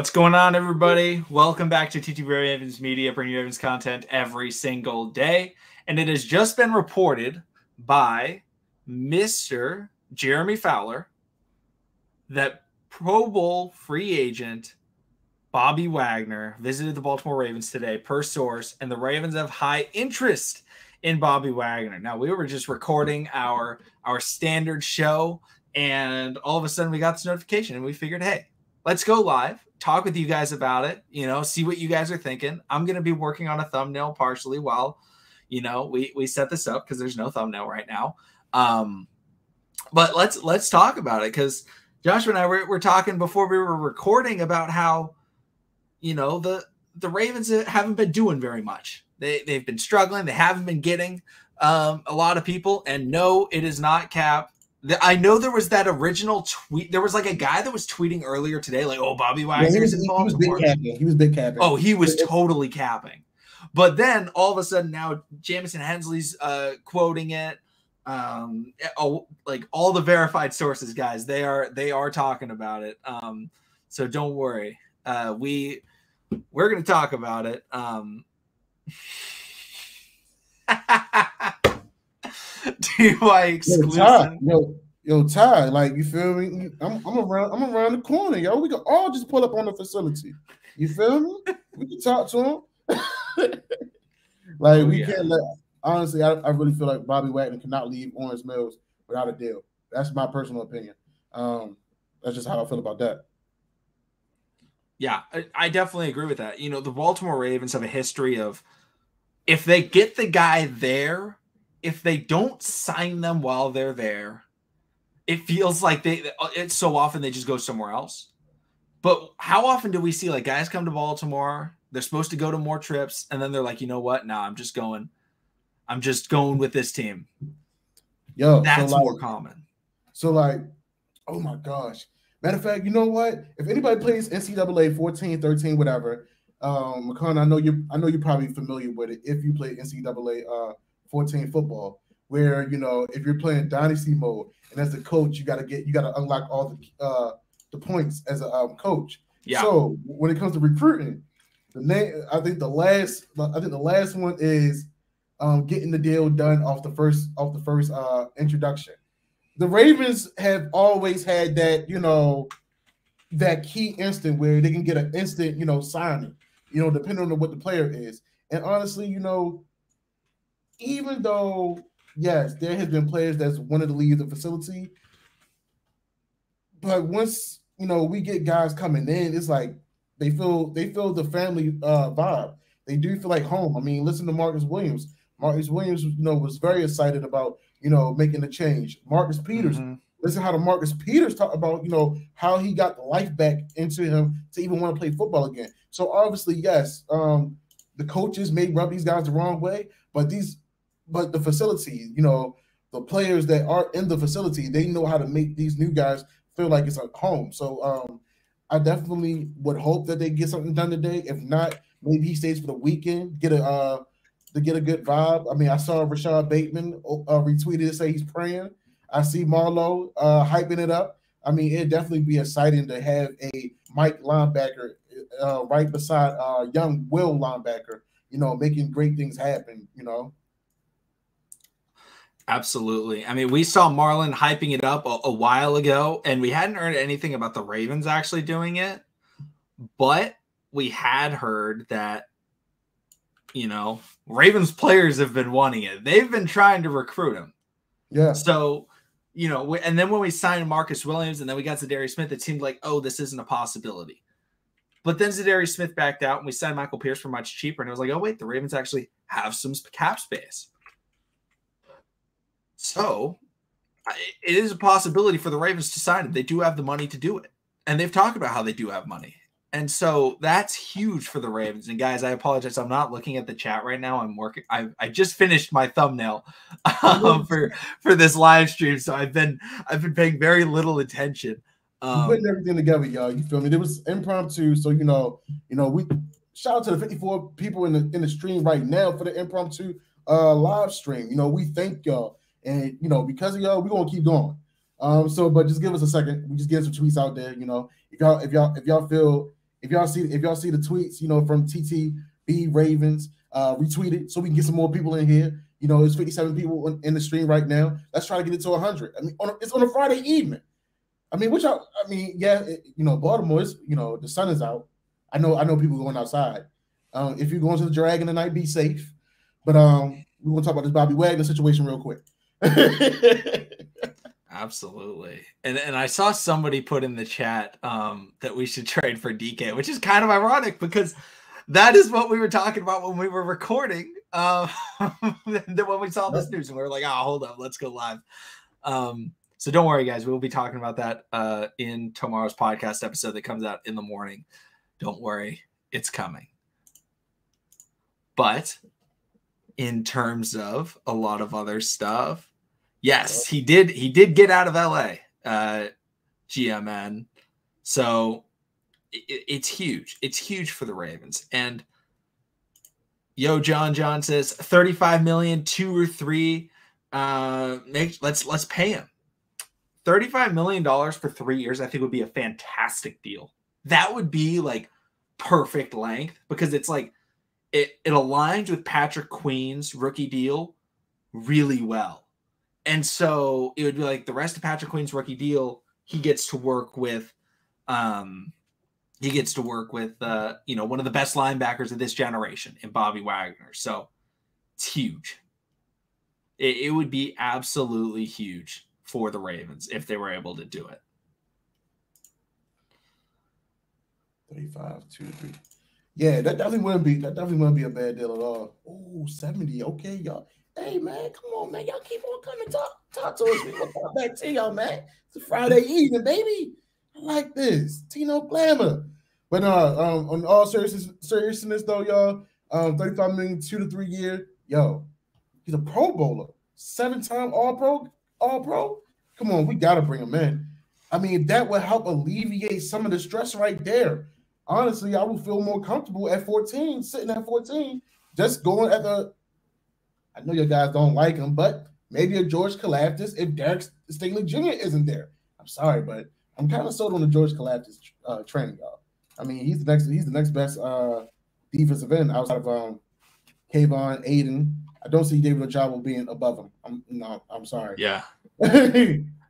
What's going on, everybody? Welcome back to TT Ravens Media, bringing you Ravens content every single day. And it has just been reported by Mr. Jeremy Fowler that Pro Bowl free agent Bobby Wagner visited the Baltimore Ravens today, per source, and the Ravens have high interest in Bobby Wagner. Now, we were just recording our standard show, and all of a sudden we got this notification, and we figured, hey, let's go live, talk with you guys about it, see what you guys are thinking. I'm going to be working on a thumbnail partially while, we set this up because there's no thumbnail right now. But let's talk about it, because Joshua and I were talking before we were recording about how, the Ravens haven't been doing very much. They've been struggling. They haven't been getting a lot of people. And no, it is not cap. I know there was that original tweet. There was like a guy that was tweeting earlier today, like, "Oh, Bobby Wagner's in Baltimore." He was big capping. Oh, he was totally capping. But then all of a sudden now Jamison Hensley's quoting it. Like all the verified sources, guys, they are talking about it. So don't worry. We're going to talk about it. DY exclusive. Yo, Ty, like, you feel me? I'm around the corner, yo. We can all just pull up on the facility. You feel me? We can talk to him. Can't let. Honestly, I really feel like Bobby Wagner cannot leave Orange Mills without a deal. That's my personal opinion. That's just how I feel about that. Yeah, I definitely agree with that. The Baltimore Ravens have a history of, if they get the guy there, if they don't sign them while they're there, it feels like it's so often they just go somewhere else. But how often do we see like guys come to Baltimore, they're supposed to go to more trips, and then they're like, you know what? Nah, I'm just going with this team. Yo, that's more common. So oh my gosh. Matter of fact, you know what? If anybody plays NCAA 14, 13, whatever, McCon, I know you're probably familiar with it if you play NCAA 14 football, where if you're playing dynasty mode and as a coach, you gotta unlock all the points as a coach. Yeah. So when it comes to recruiting, I think the last one is getting the deal done off the first introduction. The Ravens have always had that, that key instant where they can get an instant, signing, depending on what the player is. And honestly, even though, yes, there has been players that's wanted to leave the facility, but once, we get guys coming in, it's like they feel the family vibe. They do feel like home. I mean, listen to Marcus Williams. Marcus Williams, was very excited about, making the change. Marcus Peters, listen how Marcus Peters talk about, how he got the life back into him to even want to play football again. So obviously, yes, the coaches may rub these guys the wrong way, but the facility, the players that are in the facility, they know how to make these new guys feel like it's like home. So I definitely would hope that they get something done today. If not, maybe he stays for the weekend, to get a good vibe. I mean, I saw Rashad Bateman retweeted to say he's praying. I see Marlowe hyping it up. I mean, it'd definitely be exciting to have a Mike linebacker right beside young Will linebacker, making great things happen, Absolutely. I mean, we saw Marlon hyping it up a while ago, and we hadn't heard anything about the Ravens actually doing it, but we had heard that, Ravens players have been wanting it. They've been trying to recruit him. Yeah. So, and then when we signed Marcus Williams and then we got Zadarius Smith, it seemed like, oh, this isn't a possibility. But then Zadarius Smith backed out and we signed Michael Pierce for much cheaper. And it was like, oh, wait, the Ravens actually have some cap space. So it is a possibility for the Ravens to sign him. They do have the money to do it. And they've talked about how they do have money. And so that's huge for the Ravens. And guys, I apologize. I'm not looking at the chat right now. I'm working. I just finished my thumbnail for this live stream. So I've been paying very little attention. Putting everything together, y'all. You feel me? It was impromptu. So, we shout out to the 54 people in the stream right now for the impromptu live stream. We thank y'all. And, because of y'all, we're going to keep going. But just give us a second. We just get some tweets out there. If y'all feel if y'all see the tweets, from TTB Ravens, retweet it so we can get some more people in here. There's 57 people in the stream right now. Let's try to get it to 100. I mean, it's on a Friday evening. I mean, Baltimore is, the sun is out. I know people going outside. If you're going to the Dragon tonight, be safe. But we want to talk about this Bobby Wagner situation real quick. Absolutely. And I saw somebody put in the chat that we should trade for DK, which is kind of ironic because that is what we were talking about when we were recording. When we saw this news and we were like, hold up, let's go live. So don't worry, guys. We'll be talking about that in tomorrow's podcast episode that comes out in the morning. Don't worry, it's coming. But in terms of a lot of other stuff, yes, he did get out of LA, GMN. So it's huge. It's huge for the Ravens. And John says 35 million, 2 or 3. Let's pay him. $35 million for 3 years, I think would be a fantastic deal. That would be like perfect length because it's like it aligns with Patrick Queen's rookie deal really well. And so it would be like the rest of Patrick Queen's rookie deal, he gets to work with one of the best linebackers of this generation in Bobby Wagner. So it's huge. It would be absolutely huge for the Ravens if they were able to do it. 35, 2, 3. Yeah, that definitely wouldn't be a bad deal at all. Oh, 70. Okay, y'all. Hey man, come on, man. Y'all keep on coming talk to us. We gonna talk back to y'all, man. It's a Friday evening, baby. I like this. Tino Glamour. But on all seriousness though, y'all, 35 million, 2 to 3 year. Yo, he's a Pro Bowler, 7-time All Pro. Come on, we gotta bring him in. I mean, that would help alleviate some of the stress right there. Honestly, I would feel more comfortable at 14, sitting at 14, just going at the. I know you guys don't like him, but maybe a George Kalafdis if Derek Stingley Jr. isn't there. I'm sorry, but I'm kind of sold on the George Kalafdis train, y'all. I mean, he's the next best defensive end outside of Kayvon, Aiden. I don't see David Ojabo being above him. I'm sorry. Yeah.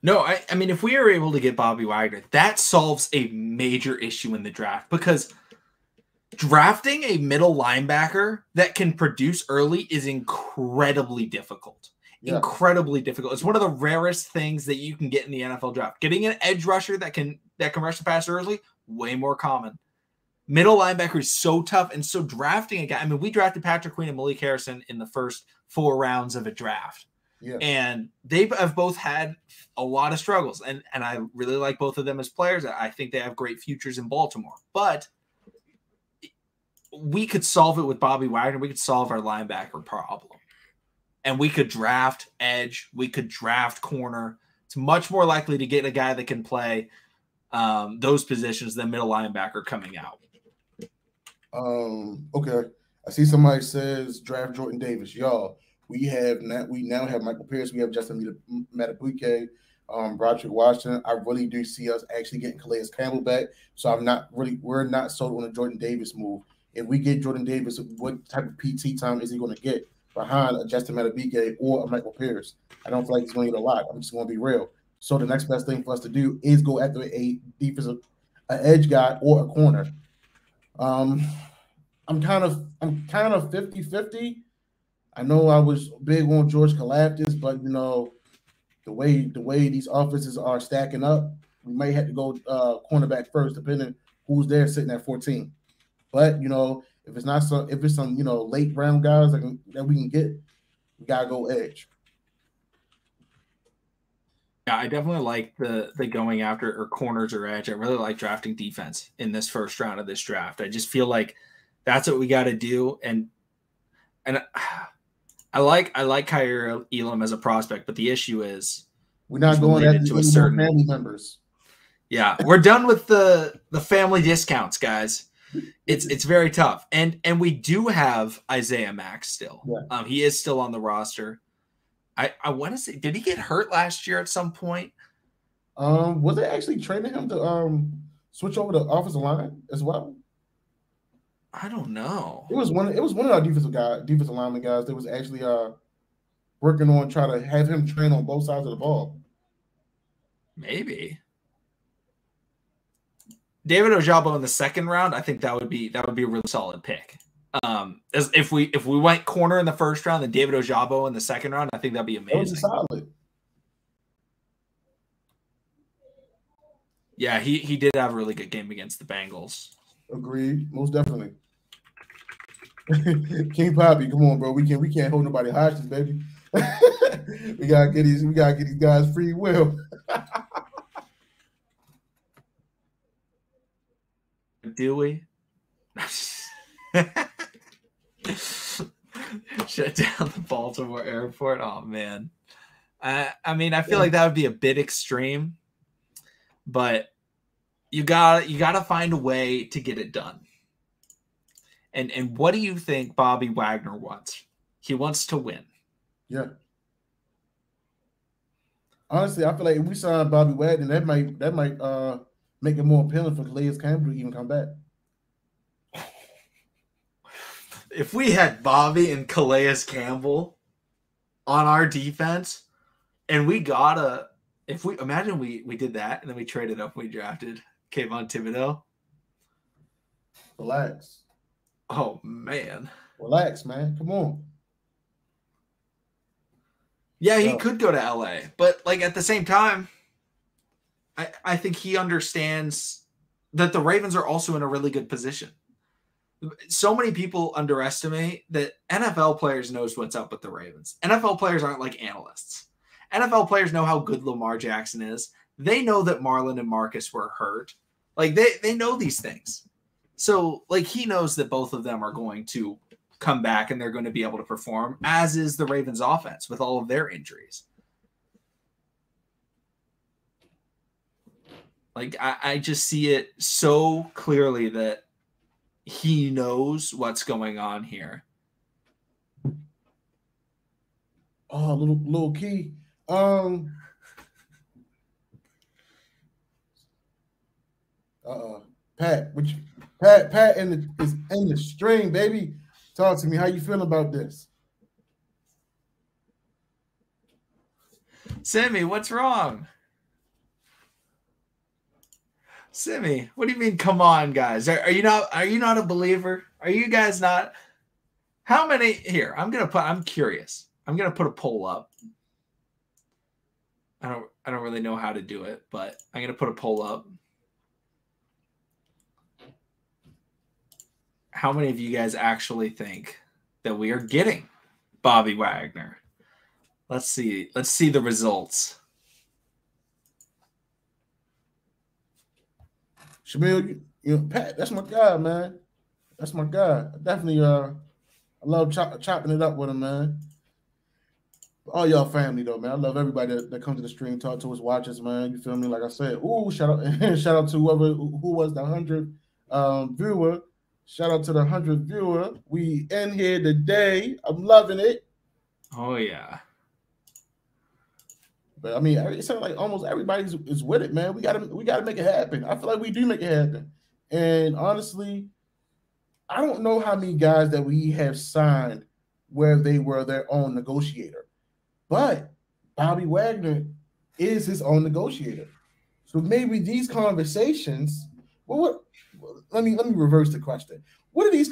No, I mean, if we are able to get Bobby Wagner, that solves a major issue in the draft because drafting a middle linebacker that can produce early is incredibly difficult. Yeah. Incredibly difficult. It's one of the rarest things that you can get in the NFL draft. Getting an edge rusher that can rush the passer early, way more common. Middle linebacker is so tough, and so drafting a guy. I mean, we drafted Patrick Queen and Malik Harrison in the first 4 rounds of a draft. Yeah. And they have both had a lot of struggles, and I really like both of them as players. I think they have great futures in Baltimore. But we could solve it with Bobby Wagner. We could solve our linebacker problem. And we could draft edge. We could draft corner. It's much more likely to get a guy that can play those positions than middle linebacker coming out. Okay. I see somebody says draft Jordan Davis. Y'all, we now have Michael Pierce. We have Justin Matabuike, Broderick Washington. I really do see us actually getting Calais Campbell back. So we're not sold on a Jordan Davis move. If we get Jordan Davis, what type of PT time is he going to get behind a Justin Matabuike or a Michael Pierce? I don't feel like he's going to get a lot. I'm just going to be real. So the next best thing for us to do is go after an edge guy or a corner. I'm kind of 50-50. I know I was big on George Kalafdis, but the way these offenses are stacking up, we might have to go cornerback first, depending who's there sitting at 14. But if it's some late round guys that we can get, we gotta go edge. Yeah, I definitely like the going after or corners or edge. I really like drafting defense in this first round of this draft. I just feel like that's what we got to do. And I like Kyer Elam as a prospect, but the issue is we're not going into a certain family members. Yeah, we're done with the family discounts, guys. It's very tough. And we do have Isaiah Mack still. Yeah. He is still on the roster. I want to say, did he get hurt last year at some point? Was they actually training him to switch over to offensive line as well? I don't know. It was one of our defensive lineman guys that was actually working on trying to have him train on both sides of the ball. Maybe David Ojabo in the second round. I think that would be a really solid pick. As if we went corner in the first round, then David Ojabo in the second round, I think that'd be amazing. That would be solid. Yeah, he did have a really good game against the Bengals. Agreed, most definitely. King Poppy, come on, bro. We can't hold nobody hostage, baby. we gotta get these guys free will. Do we? Shut down the Baltimore airport. Oh man. I mean, I feel like that would be a bit extreme, but you gotta find a way to get it done. And what do you think Bobby Wagner wants? He wants to win. Yeah. Honestly, I feel like if we sign Bobby Wagner, that might make it more appealing for Calais Campbell to even come back. If we had Bobby and Calais Campbell on our defense, and we imagine we did that, and then we traded up, we drafted Kayvon Thibodeau. Relax. Oh man. Relax, man. Come on. Yeah, he could go to LA, but like at the same time, I think he understands that the Ravens are also in a really good position. So many people underestimate that NFL players knows what's up with the Ravens. NFL players aren't like analysts. NFL players know how good Lamar Jackson is. They know that Marlon and Marcus were hurt. Like they know these things. So like he knows that both of them are going to come back and they're going to be able to perform, as is the Ravens offense with all of their injuries. Like I just see it so clearly that he knows what's going on here. Oh, little key. Pat, Pat is in the string, baby. Talk to me. How you feeling about this? Sammy, what's wrong? Sammy, what do you mean? Come on, guys. Are you not a believer? Are you guys not? How many here? I'm curious. I'm gonna put a poll up. I don't really know how to do it, but I'm gonna put a poll up. How many of you guys actually think that we are getting Bobby Wagner? Let's see. Let's see the results. Shamil, Pat, that's my guy, man. That's my guy. I definitely I love chopping it up with him, man. All y'all family though, man. I love everybody that comes to the stream, talk to us, watch us, man. You feel me? Like I said, shout out to who was the 100th viewer. Shout out to the 100th viewer. We in here today. I'm loving it. Oh yeah. But I mean, it sounds like almost everybody is with it, man. We gotta make it happen. I feel like we do make it happen. And honestly, I don't know how many guys that we have signed where they were their own negotiator. But Bobby Wagner is his own negotiator. So maybe these conversations, let me reverse the question. What are these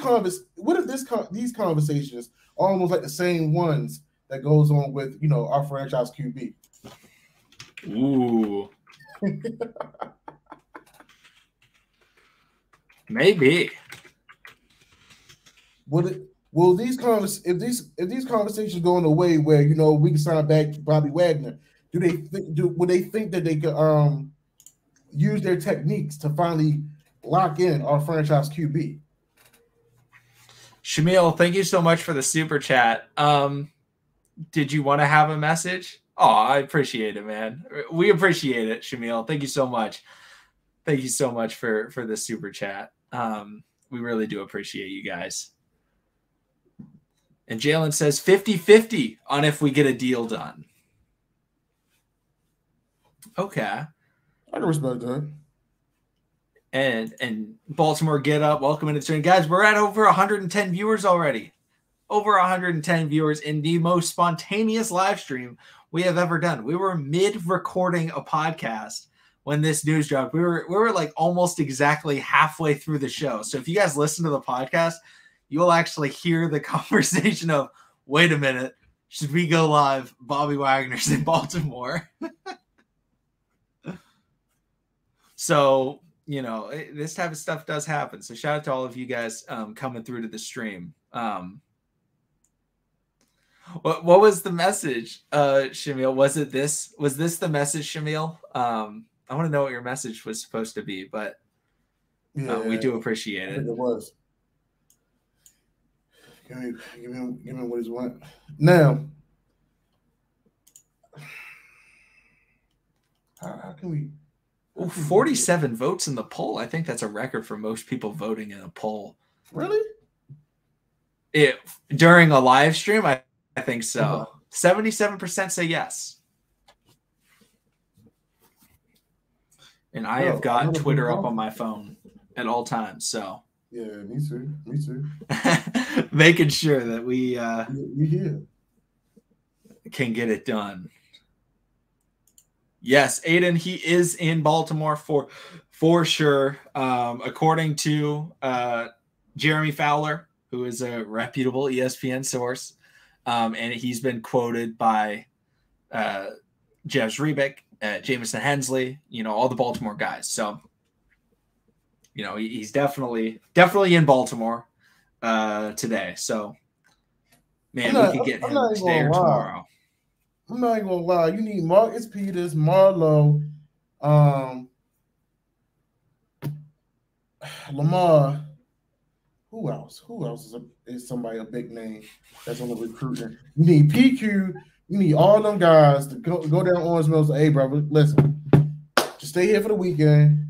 these conversations are almost like the same ones that goes on with our franchise QB? Ooh. Maybe. Will these conversations go in a way where we can sign back Bobby Wagner? Would they think that they could use their techniques to finally lock in our franchise QB? Shamil, thank you so much for the super chat. Did you want to have a message? Oh, I appreciate it, man. We appreciate it, Shamil. Thank you so much. Thank you so much for the super chat. We really do appreciate you guys. And Jalen says 50-50 on if we get a deal done. Okay. I can respect that. And Baltimore, get up, welcome into the stream. Guys, we're at over 110 viewers already. Over 110 viewers in the most spontaneous live stream we have ever done. We were mid-recording a podcast when this news dropped. We were like almost exactly halfway through the show. So if you guys listen to the podcast, you'll actually hear the conversation of, wait a minute, should we go live? Bobby Wagner's in Baltimore. So, you know, this type of stuff does happen. So shout out to all of you guys coming through to the stream. What was the message, Shamil? Was this the message, Shamil? I want to know what your message was supposed to be, but we do appreciate it. It was. Give me what he's want. Now, how can we? 47 votes in the poll. I think that's a record for most people voting in a poll. Really? During a live stream, I think so. 77% say yes. And I have got Twitter up on my phone at all times. So yeah, me too. Making sure that we can get it done. Yes, Aiden, he is in Baltimore for sure. According to Jeremy Fowler, who is a reputable ESPN source, and he's been quoted by Jeff Rebick, Jamison Hensley, you know, all the Baltimore guys. So, you know, he's definitely in Baltimore today. So, man, we could get him today or tomorrow. I'm not even gonna lie. You need Marcus Peters, Marlowe, Lamar. Who else? Who else is somebody a big name that's on the recruiting? You need PQ. You need all them guys to go down Orange Mills. Hey, brother, listen, just stay here for the weekend.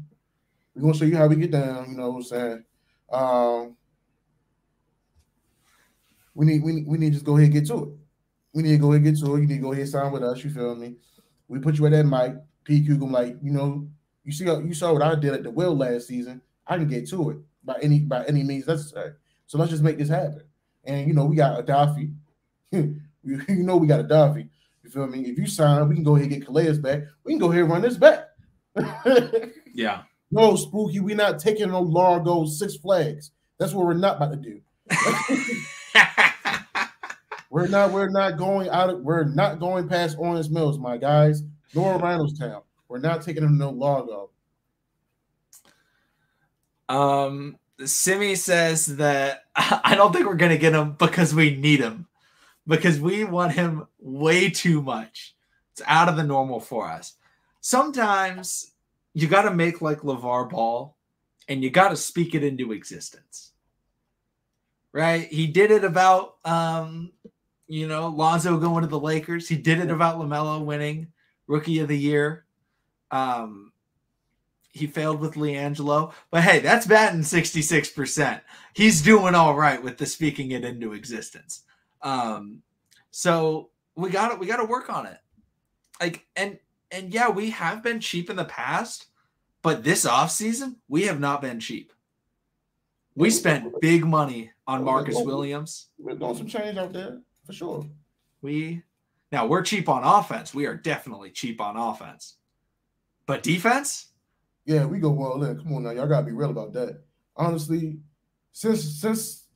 We're gonna show you how we get down. You know what I'm saying? We need to just go ahead and get to it. We need to go ahead and get to it. You need to go ahead and sign with us. You feel me? We put you at that mic. PQ gonna like, you know, you saw what I did at the Will last season. I can get to it by any means necessary. So let's just make this happen. And you know, we got a Daffy. You know, we got a Daffy. You feel me? If you sign, we can go ahead and get Calais back. We can go ahead and run this back. Yeah. No, Spooky, we're not taking no Largo Six Flags. That's what we're not about to do. We're not going past Orange Mills, my guys, nor Randallstown. We're not taking them to no Largo. Simi says that I don't think we're gonna get him because we need him. Because we want him way too much. It's out of the normal for us. Sometimes you got to make like LeVar Ball and you got to speak it into existence. Right? He did it about, you know, Lonzo going to the Lakers. He did it about LaMelo winning Rookie of the Year. He failed with LiAngelo. But hey, that's batting 66%. He's doing all right with the speaking it into existence. So we got to work on it. Like, and yeah, we have been cheap in the past, but this offseason, we have not been cheap. We spent big money on Marcus Williams. We're doing some change out there for sure. Now we're cheap on offense. We are definitely cheap on offense, but defense? Yeah, we go well in. Come on now, y'all gotta be real about that. Honestly, since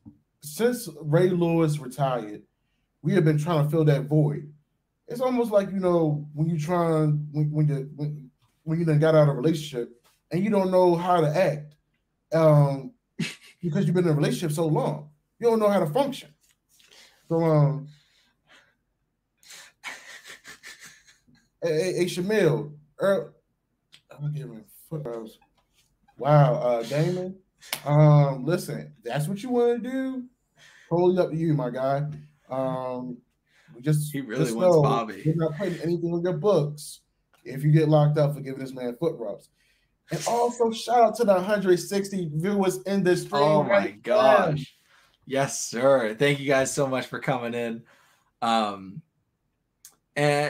Ray Lewis retired, we have been trying to fill that void. It's almost like, you know, when you done got out of a relationship and you don't know how to act, because you've been in a relationship so long, you don't know how to function. So, hey Shamil, I'm gonna give him footballs. Wow, Damon. Listen, that's what you want to do. Totally up to you, my guy. He really wants Bobby. You're not putting anything on your books if you get locked up for giving this man foot rubs. And also, shout out to the 160 viewers in this stream. Oh my gosh. Yes, sir. Thank you guys so much for coming in. And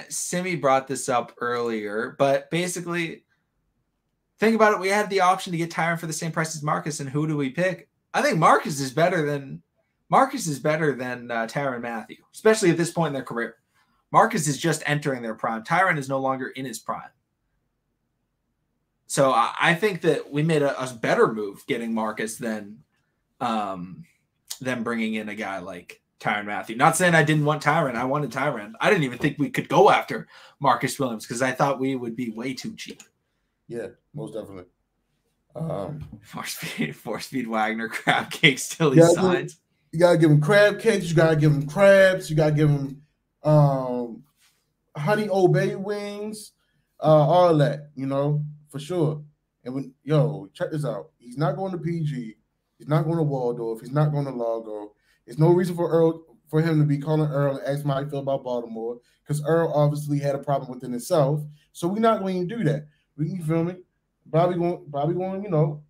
Simi brought this up earlier, but basically, think about it. We had the option to get Tyron for the same price as Marcus, and who do we pick? I think Marcus is better than Tyron Matthew, especially at this point in their career. Marcus is just entering their prime. Tyron is no longer in his prime. So I think that we made a better move getting Marcus than bringing in a guy like Tyron Matthew. Not saying I didn't want Tyron. I wanted Tyron. I didn't even think we could go after Marcus Williams because I thought we would be way too cheap. Yeah, most definitely. Four speed Wagner crab cakes till he signs. You gotta give him crab cakes. You gotta give him crabs. You gotta give him honey Old Bay wings. All of that, for sure. And check this out. He's not going to PG. He's not going to Waldorf. He's not going to Largo. There's no reason for him to be calling Earl and asking how he feel about Baltimore because Earl obviously had a problem within himself. So we're not going to do that. You feel me? Bobby going,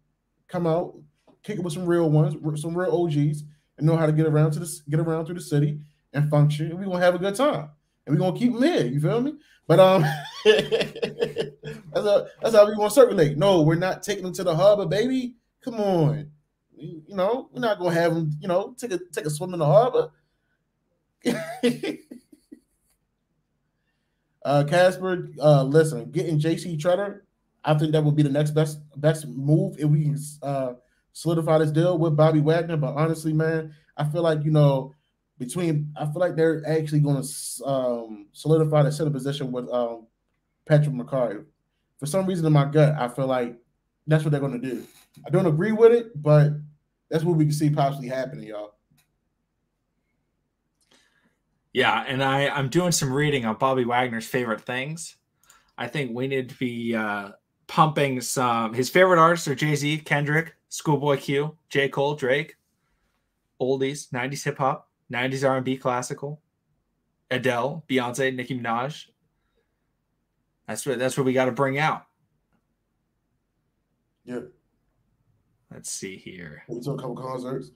come out, kick it with some real ones, some real OGs, and know how to get around through the city and function. And we're gonna have a good time. And we're gonna keep them here, you feel me? But that's how we want to circulate. No, we're not taking them to the harbor, baby. Come on. We're not gonna have them, take a swim in the harbor. Casper, listen, getting JC Treader, I think that would be the next best move if we can solidify this deal with Bobby Wagner. But honestly, man, I feel like I feel like they're actually going to solidify the center position with Patrick McCarry. For some reason in my gut, I feel like that's what they're going to do. I don't agree with it, but that's what we can see possibly happening, y'all. Yeah, and I'm doing some reading on Bobby Wagner's favorite things. I think we need to be pumping some. His favorite artists are Jay-Z, Kendrick, Schoolboy Q, J. Cole, Drake, oldies, 90s hip-hop, 90s R&B classical, Adele, Beyonce, Nicki Minaj. That's what we got to bring out. Yeah. Let's see here. We took a couple concerts.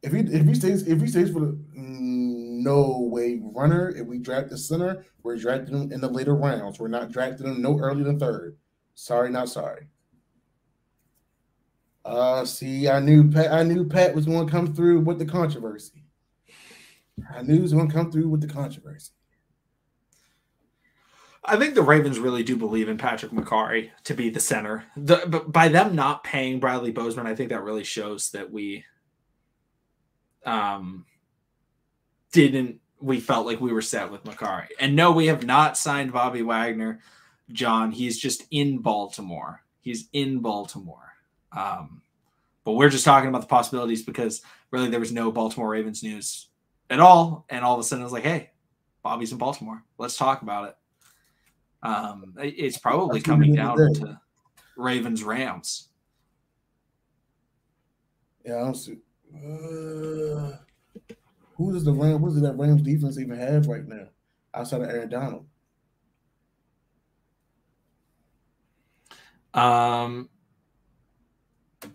If he stays for the no way runner, if we draft the center, we're drafting him in the later rounds. We're not drafting him no earlier than third. Sorry, not sorry. See, I knew Pat was going to come through with the controversy. I knew he was going to come through with the controversy. I think the Ravens really do believe in Patrick McCarry to be the center. But by them not paying Bradley Bozeman, I think that really shows that we felt like we were set with McCarry. And no, we have not signed Bobby Wagner, John. He's just in Baltimore. He's in Baltimore. But we're just talking about the possibilities because really there was no Baltimore Ravens news at all. And all of a sudden it was like, hey, Bobby's in Baltimore. Let's talk about it. It's probably coming down to Ravens Rams. Yeah, I don't see. What does that Rams defense even have right now outside of Aaron Donald? I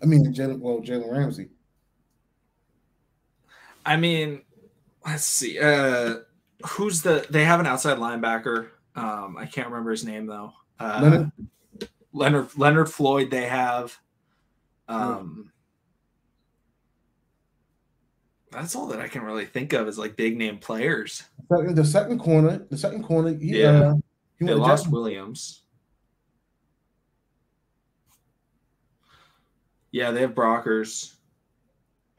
mean, Jalen Ramsey. I mean, let's see. They have an outside linebacker. I can't remember his name though. Leonard Floyd. They have. That's all that I can really think of as like big name players. The second corner. He lost Williams. Yeah, they have Brockers.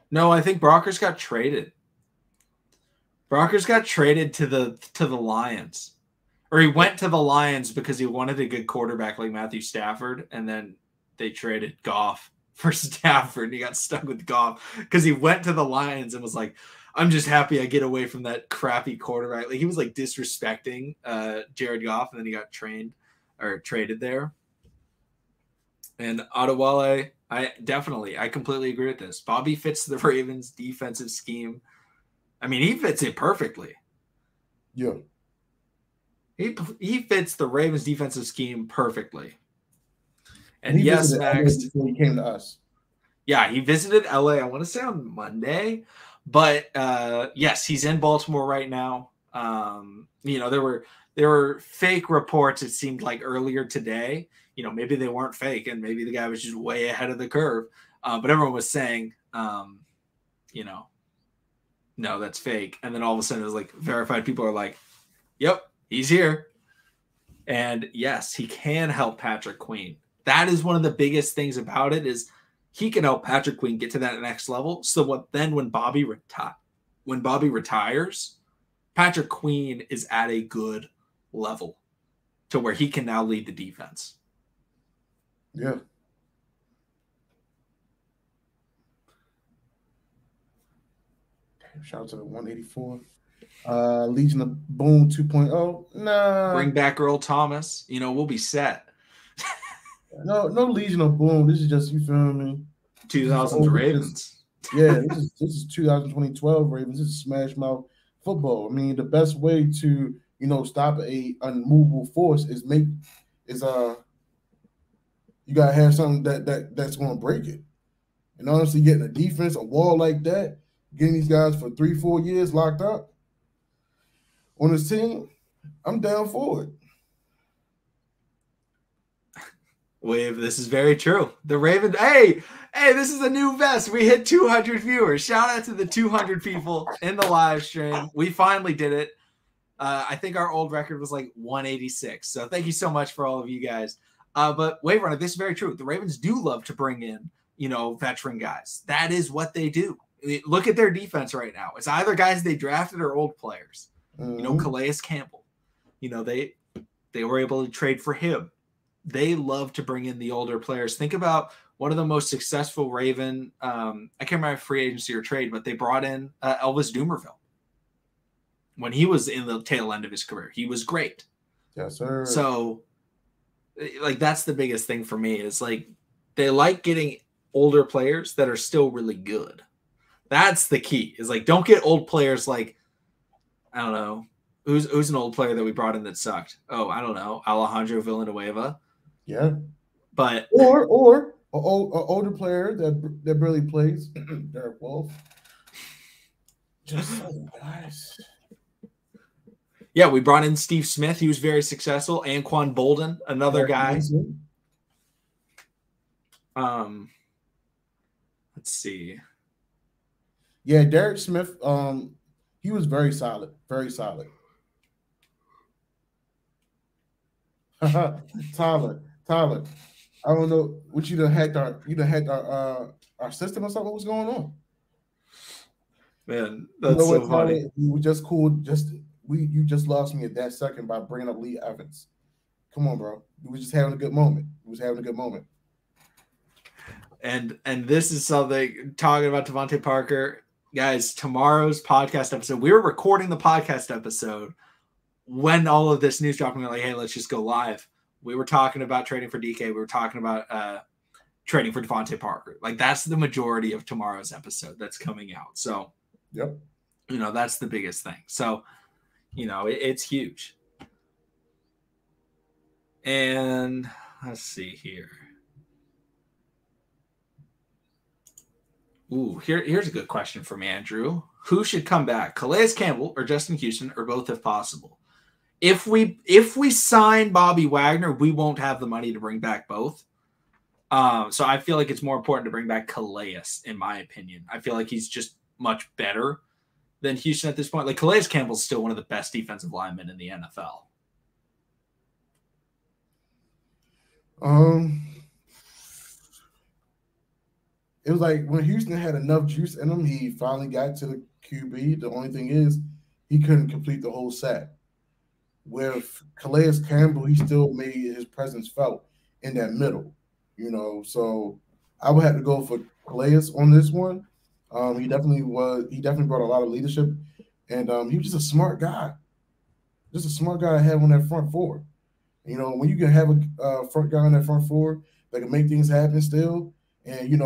No, I think Brockers got traded. Brockers got traded to the Lions. Or he went to the Lions because he wanted a good quarterback like Matthew Stafford, and then they traded Goff for Stafford. And he got stuck with Goff because he went to the Lions and was like, I'm just happy I get away from that crappy quarterback. Like he was like disrespecting Jared Goff, and then he got traded there. And Adewale, I completely agree with this. Bobby fits the Ravens defensive scheme. I mean, he fits it perfectly. Yeah. He fits the Ravens defensive scheme perfectly. And yes, next he came to us. Yeah, he visited LA, I want to say on Monday. But yes, he's in Baltimore right now. There were fake reports, it seemed like earlier today. maybe they weren't fake and maybe the guy was just way ahead of the curve. But everyone was saying, no, that's fake. And then all of a sudden it was like verified people are like, yep, he's here. And yes, he can help Patrick Queen. That is one of the biggest things about it is he can help Patrick Queen get to that next level. So when Bobby retires, Patrick Queen is at a good level to where he can now lead the defense. Yeah. Shout out to the 184. Legion of Boom 2.0. Nah. Bring back Earl Thomas. We'll be set. No Legion of Boom. This is just, you feel me? 2000s Ravens. This is 2012 Ravens. This is smash mouth football. I mean, the best way to stop a unmovable force is you gotta have something that's gonna break it. And honestly, getting a defense, a wall like that, getting these guys for 3-4 years locked up on this team, I'm down for it. Wave, this is very true. The Ravens, hey, this is a new vest. We hit 200 viewers. Shout out to the 200 people in the live stream. We finally did it. I think our old record was like 186. So thank you so much for all of you guys. But Wave Runner, this is very true. The Ravens do love to bring in, veteran guys. That is what they do. Look at their defense right now. It's either guys they drafted or old players. Calais Campbell. They were able to trade for him. They love to bring in the older players. Think about one of the most successful Raven. I can't remember free agency or trade, but they brought in Elvis Dumervil when he was in the tail end of his career. He was great. Yes, sir. So, that's the biggest thing for me is they like getting older players that are still really good. That's the key. Is don't get old players I don't know. Who's an old player that we brought in that sucked? Oh, I don't know. Alejandro Villanueva. Yeah. But or an older player that barely plays. Derek Wolf. Just saying, guys. Yeah, we brought in Steve Smith. He was very successful. Anquan Bolden, another guy. Let's see. Yeah, Derek Smith, he was very solid. Very solid. Tyler. I don't know what you done hacked our system or something. What's going on? Man, that's so funny. We just cool. You just lost me at that second by bringing up Lee Evans. Come on, bro. We were just having a good moment. And this is something talking about Devontae Parker. Guys, tomorrow's podcast episode, we were recording the podcast episode when all of this news dropped. We were like, hey, let's just go live. We were talking about trading for DK. We were talking about trading for Devontae Parker. That's the majority of tomorrow's episode that's coming out. So, yep. That's the biggest thing. So, it's huge. And let's see here. Ooh, here's a good question from Andrew. Who should come back, Calais Campbell or Justin Houston, or both if possible? If we sign Bobby Wagner, we won't have the money to bring back both. So I feel like it's more important to bring back Calais, in my opinion. I feel like he's just much better than Houston at this point. Calais Campbell's still one of the best defensive linemen in the NFL. It was when Houston had enough juice in him, he finally got to the QB. The only thing is he couldn't complete the whole set. With Calais Campbell, he still made his presence felt in that middle, So I would have to go for Calais on this one. He definitely brought a lot of leadership, and he was just a smart guy. Just a smart guy to have on that front four. When you can have a front guy on that front four that can make things happen still, and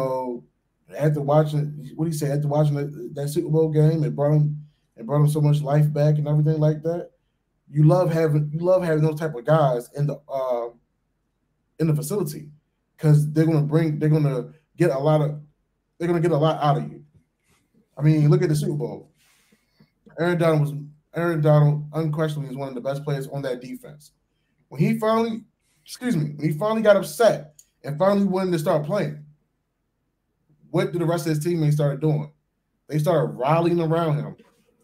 after watching that Super Bowl game, it brought him so much life back and everything like that. You love having those type of guys in the facility because they're gonna get a lot out of you. I mean, look at the Super Bowl. Aaron Donald unquestionably is one of the best players on that defense. When he finally when he finally got upset and finally wanted to start playing, what did the rest of his teammates start doing? They started rallying around him.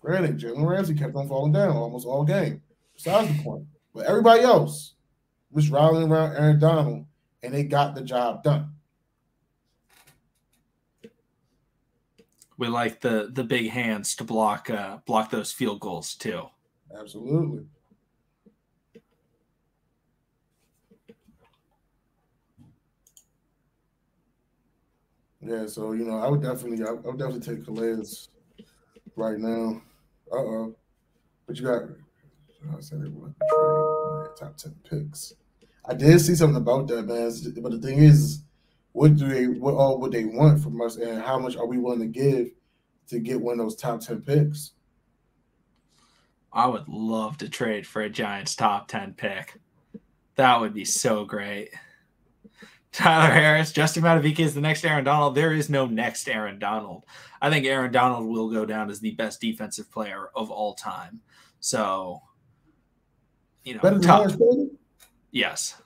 Granted, Jalen Ramsey kept on falling down almost all game. Besides the point. But everybody else was rallying around Aaron Donald, and they got the job done. We like the big hands to block those field goals too. Absolutely. Yeah, so I would definitely take Calais right now. But you got I said it was top 10 picks. I did see something about that, man. But the thing is, what all would they want from us, and how much are we willing to give to get one of those top 10 picks? I would love to trade for a Giants top 10 pick. That would be so great. Tyler Harris, Justin Madubuike is the next Aaron Donald. There is no next Aaron Donald. I think Aaron Donald will go down as the best defensive player of all time. So, better than Lawrence Taylor? Yes.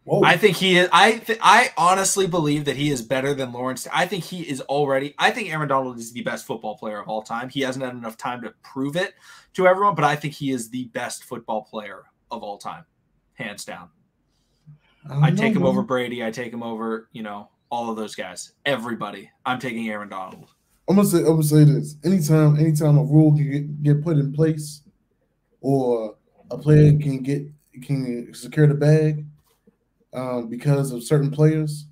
Whoa. I think he is. I honestly believe that he is better than Lawrence. I think he is already. I think Aaron Donald is the best football player of all time. He hasn't had enough time to prove it to everyone, but I think he is the best football player of all time, hands down. I take him over Brady. I take him over, all of those guys. Everybody. I'm taking Aaron Donald. I'm gonna say this. Anytime a rule can get put in place, or a player can secure the bag, because of certain players,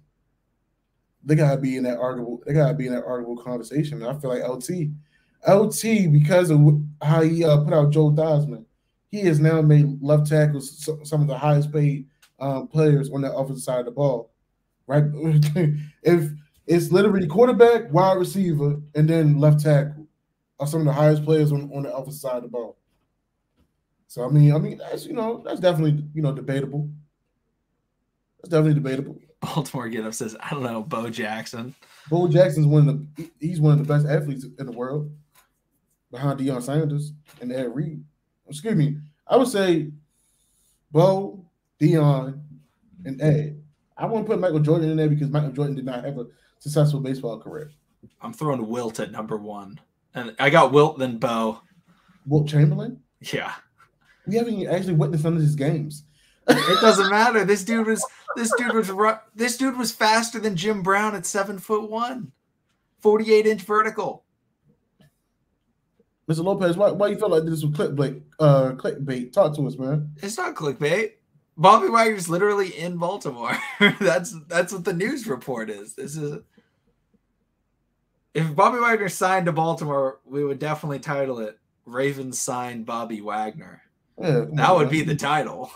they gotta be in that arguable conversation. And I feel like LT, because of how he put out Joe Theismann, he has now made left tackles some of the highest paid players on the offensive side of the ball. Right? If it's literally quarterback, wide receiver, and then left tackle are some of the highest players on the offensive side of the ball. So I mean that's that's definitely debatable. That's definitely debatable. Baltimore Get Up says, I don't know, Bo Jackson. Bo Jackson's he's one of the best athletes in the world, behind Deion Sanders and Ed Reed. Excuse me. I would say Bo, Deion, and Ed. I wouldn't put Michael Jordan in there because Michael Jordan did not have a successful baseball career. I'm throwing Wilt at number 1. And I got Wilt, then Bo. Wilt Chamberlain? Yeah. We haven't actually witnessed some of his games. It doesn't matter. This dude was faster than Jim Brown at 7'1", 48-inch vertical. Mr. Lopez, why you feel like this was clickbait? Talk to us, man. It's not clickbait. Bobby Wagner's literally in Baltimore. That's what the news report is. If Bobby Wagner signed to Baltimore, we would definitely title it "Ravens signed Bobby Wagner." Yeah, that would be the title.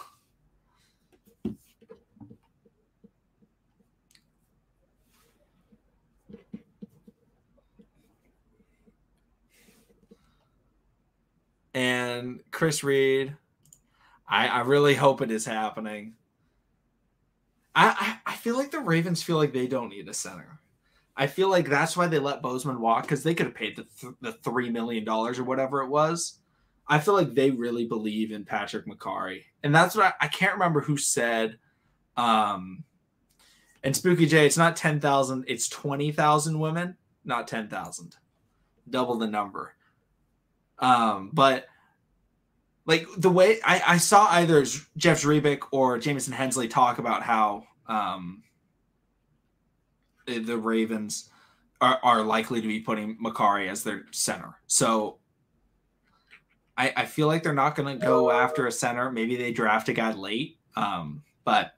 And Chris Reed, I really hope it is happening. I feel like the Ravens feel like they don't need a center. I feel like that's why they let Bozeman walk, because they could have paid the $3 million or whatever it was. I feel like they really believe in Patrick McCarry. And that's what I can't remember who said. And Spooky J, it's not 10,000, it's 20,000 women, not 10,000. Double the number. But like the way I saw either Jeff Zrebiec or Jamison Hensley talk about how the Ravens are likely to be putting McCarry as their center. So I feel like they're not going to go after a center. Maybe they draft a guy late. But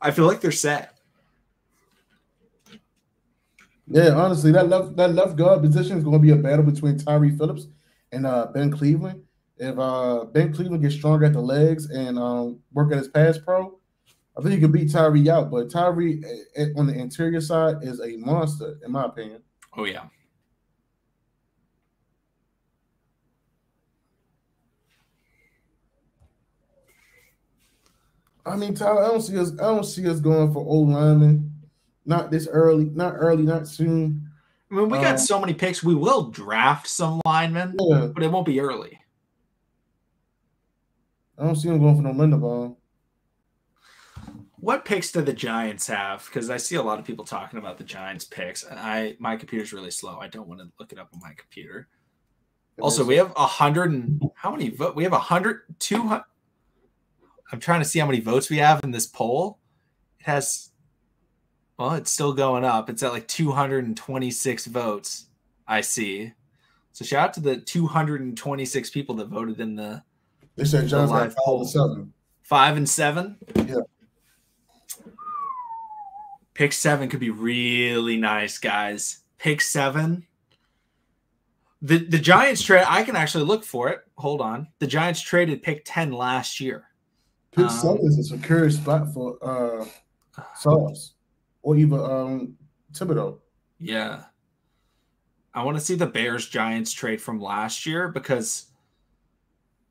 I feel like they're set. Yeah, honestly, that left guard position is going to be a battle between Tyree Phillips and Ben Cleveland. If Ben Cleveland gets stronger at the legs and work at his pass pro, I think he could beat Tyree out. But Tyree on the interior side is a monster, in my opinion. Oh yeah. I mean, Tyler, I don't see us going for old linemen. Not this early, not soon. I mean, we got so many picks. We will draft some linemen, but it won't be early. I don't see him going for no Linderbaum. what picks do the Giants have? Because I see a lot of people talking about the Giants picks, and my computer's really slow. I don't want to look it up on my computer. Also, we have 100 and how many votes? We have 100, 200. I'm trying to see how many votes we have in this poll. It has, well, it's still going up. It's at like 226 votes, I see. So shout out to the 226 people that voted in the They said Giants live got 5 and 7. 5 and 7? Yeah. Pick 7 could be really nice, guys. Pick 7. The Giants trade, I can actually look for it. Hold on. The Giants traded pick 10 last year. Pick 7 is a secure spot for Sauce or even Thibodeau. Yeah. I want to see the Bears Giants trade from last year because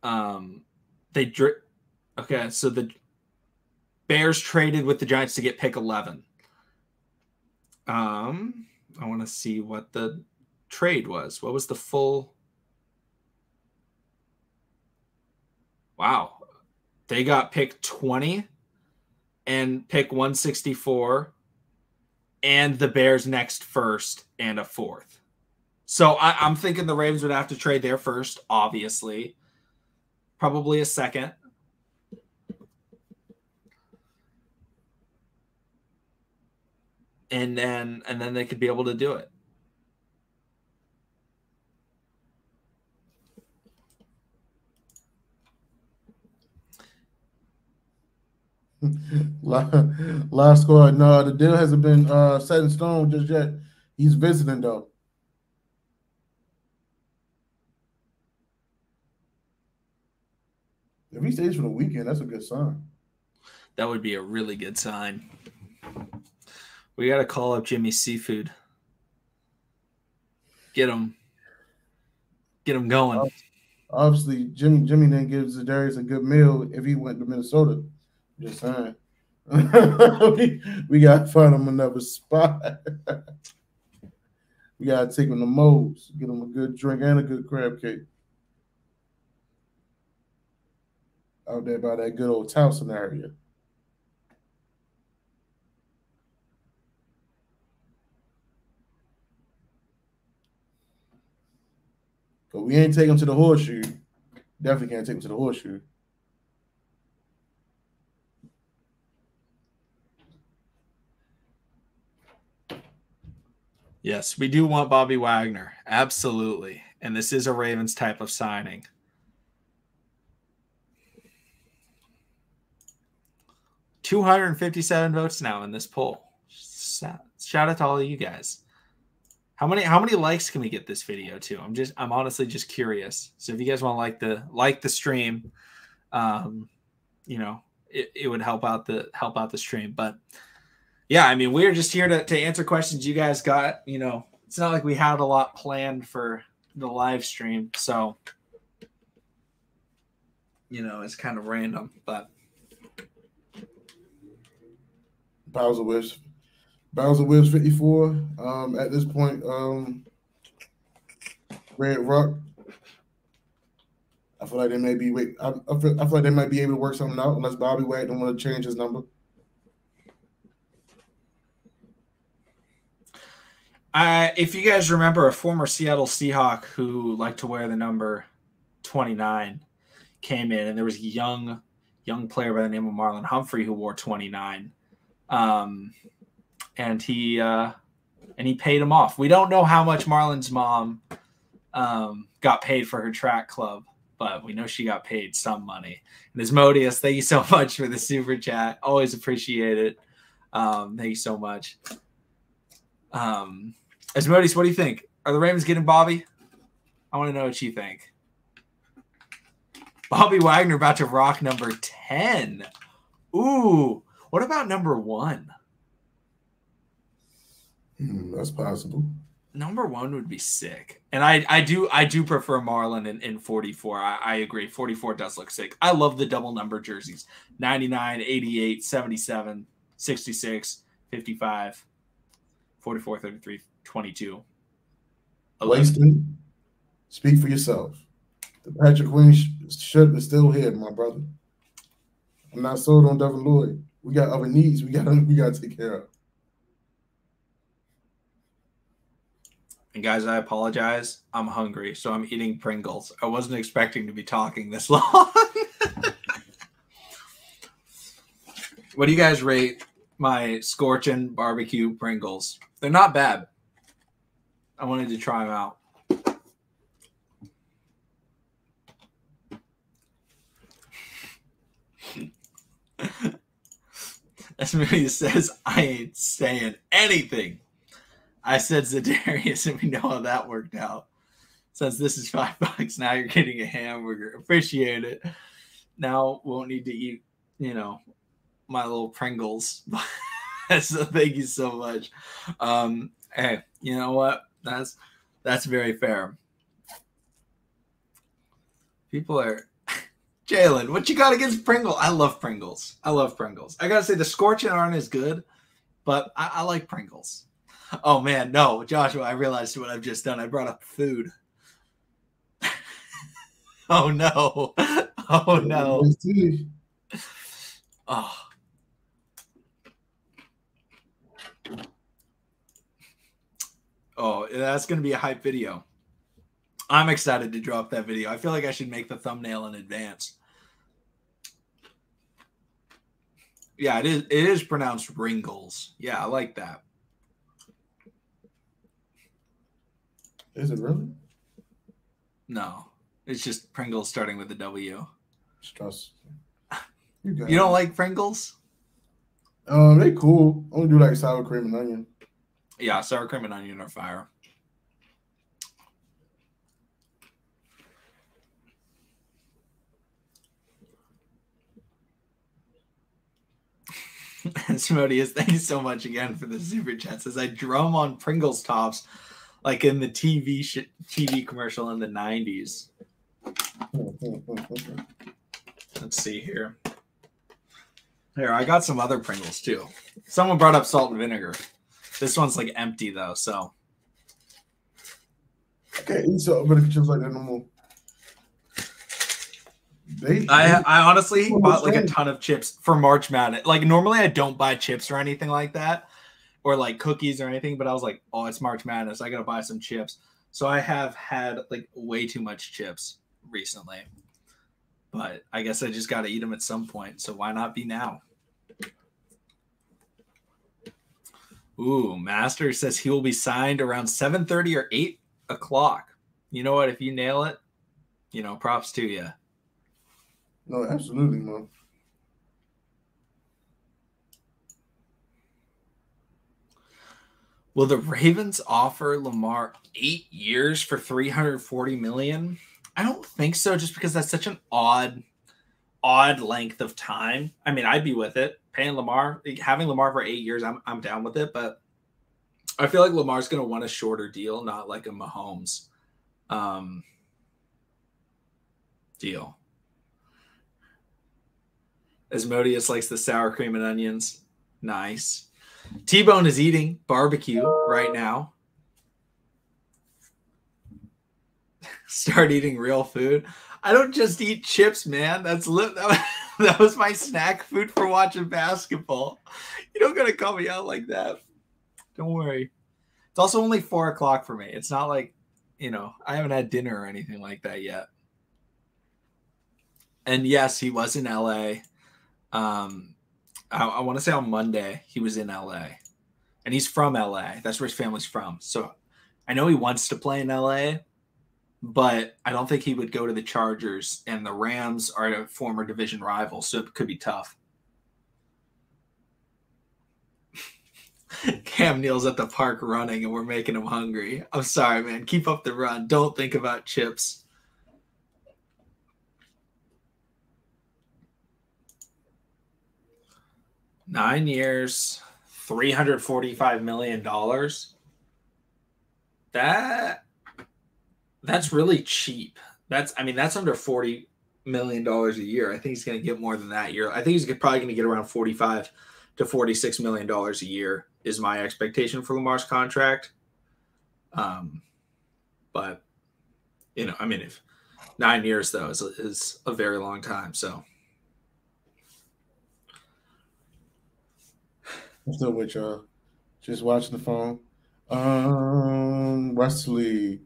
okay, so the Bears traded with the Giants to get pick 11. I want to see what the trade was. What was the full? Wow. They got pick 20 and pick 164 and the Bears next first and a 4th. So I'm thinking the Ravens would have to trade their first, obviously. Probably a 2nd. And then they could be able to do it. Last score. No, the deal hasn't been set in stone just yet. He's visiting though. If he stays for the weekend, that's a good sign. That would be a really good sign. We got to call up Jimmy Seafood. Get him going. Obviously, Jimmy didn't give Za'Darius a good meal if he went to Minnesota. Just saying. we got to find him another spot. We got to take him to Moe's, get him a good drink and a good crab cake. Out there by that good old Towson area. But we ain't taking him to the horseshoe. Definitely can't take him to the horseshoe. Yes, we do want Bobby Wagner. Absolutely. And this is a Ravens type of signing. $257 votes now in this poll. Shout out to all of you guys. How many likes can we get this video to? I'm honestly just curious. So if you guys want to like the stream, you know, it would help out the stream. But yeah, I mean, we're just here to answer questions you guys got. You know, it's not like we had a lot planned for the live stream, so you know, it's kind of random, but Bowser Wiz 54. At this point, Red Rock. I feel like they may be. I feel like they might be able to work something out unless Bobby Wagner want to change his number. If you guys remember, a former Seattle Seahawk who liked to wear the number 29 came in, and there was a young player by the name of Marlon Humphrey who wore 29. And he paid him off. We don't know how much Marlon's mom got paid for her track club, but we know she got paid some money. And Asmodeus, thank you so much for the super chat. Always appreciate it. Thank you so much. Asmodeus, what do you think? Are the Ravens getting Bobby? I want to know what you think. Bobby Wagner about to rock number 10. Ooh, what about number 1? That's possible. Number 1 would be sick. And I do prefer Marlon in 44. I agree. 44 does look sick. I love the double number jerseys. 99, 88, 77, 66, 55, 44, 33, 22. Waston, speak for yourself. The Patrick Queen ship is still here, my brother. I'm not sold on Devin Lloyd. We got other needs we gotta take care of. And guys, I apologize. I'm hungry, so I'm eating Pringles. I wasn't expecting to be talking this long. What do you guys rate my scorching barbecue Pringles? They're not bad. I wanted to try them out. That's what he says. I ain't saying anything. I said Zedarius, and we know how that worked out. Since this is $5, now you're getting a hamburger. Appreciate it. Now won't need to eat, my little Pringles. So thank you so much. Hey, you know what? That's very fair. People are Jalen, what you got against Pringles? I love Pringles. I gotta say the scorching aren't as good, but I like Pringles. Oh man, no, Joshua, I realized what I've just done. I brought up food. Oh no. Oh no. Oh. Oh, that's going to be a hype video. I'm excited to drop that video. I feel like I should make the thumbnail in advance. Yeah, it is pronounced Ringles. Yeah, I like that. Is it really? No, it's just Pringles starting with a W. Trust. You don't like Pringles? They cool. I only do like sour cream and onion. Yeah, sour cream and onion are fire. Smodius, thank you so much again for the super chat. Says I drum on Pringles tops like in the TV commercial in the 90s. Let's see here. Here, I got some other Pringles too. Someone brought up salt and vinegar. This one's like empty though, so. I can't eat salt and vinegar chips like that no more. I honestly bought like a ton of chips for March Madness. Like normally I don't buy chips or anything like that, or like cookies or anything. But I was like, oh, it's March Madness. I gotta buy some chips. So I have had like way too much chips recently. But I guess I just gotta eat them at some point. So why not be now? Ooh, Master says he will be signed around 7:30 or 8 o'clock. You know what? If you nail it, props to you. No, absolutely, man. Will the Ravens offer Lamar 8 years for $340 million? I don't think so, just because that's such an odd length of time. I mean, I'd be with it. Having Lamar for 8 years, I'm down with it. But I feel like Lamar's going to want a shorter deal, not like a Mahomes deal. Asmodeus likes the sour cream and onions. Nice. T-Bone is eating barbecue right now. Start eating real food. I don't just eat chips, man. That was my snack food for watching basketball. You don't gotta call me out like that. Don't worry. It's also only 4 o'clock for me. It's not like, I haven't had dinner or anything like that yet. And yes, he was in LA. I want to say on Monday he was in LA, and he's from LA. That's where his family's from. So I know he wants to play in LA, but I don't think he would go to the Chargers, and the Rams are a former division rival, so it could be tough. Cam Neal's at the park running, and we're making him hungry. I'm sorry, man. Keep up the run. Don't think about chips. $9 years, $345 million. That's really cheap. That's under $40 million a year. I think he's going to get more than that year. I think he's probably going to get around $45 to $46 million a year is my expectation for Lamar's contract. But if 9 years though is a very long time. So I'm still with y'all. Just watching the phone. Wesley,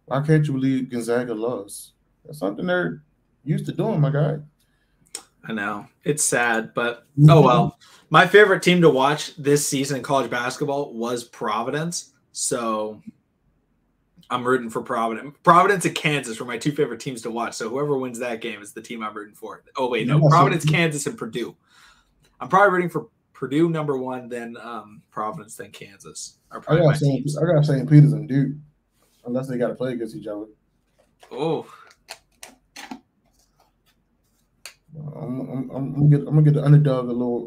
why can't you believe Gonzaga lost? That's something they're used to doing, my guy. I know. It's sad, but oh well. My favorite team to watch this season in college basketball was Providence. So I'm rooting for Providence. Providence and Kansas were my two favorite teams to watch. So whoever wins that game is the team I'm rooting for. Oh, wait, no. Providence, Kansas, and Purdue. I'm probably rooting for Purdue number one, then Providence, then Kansas. Are probably my teams. I got St. Peter's and Duke, unless they got to play against each other. Oh. I'm gonna get the underdog a little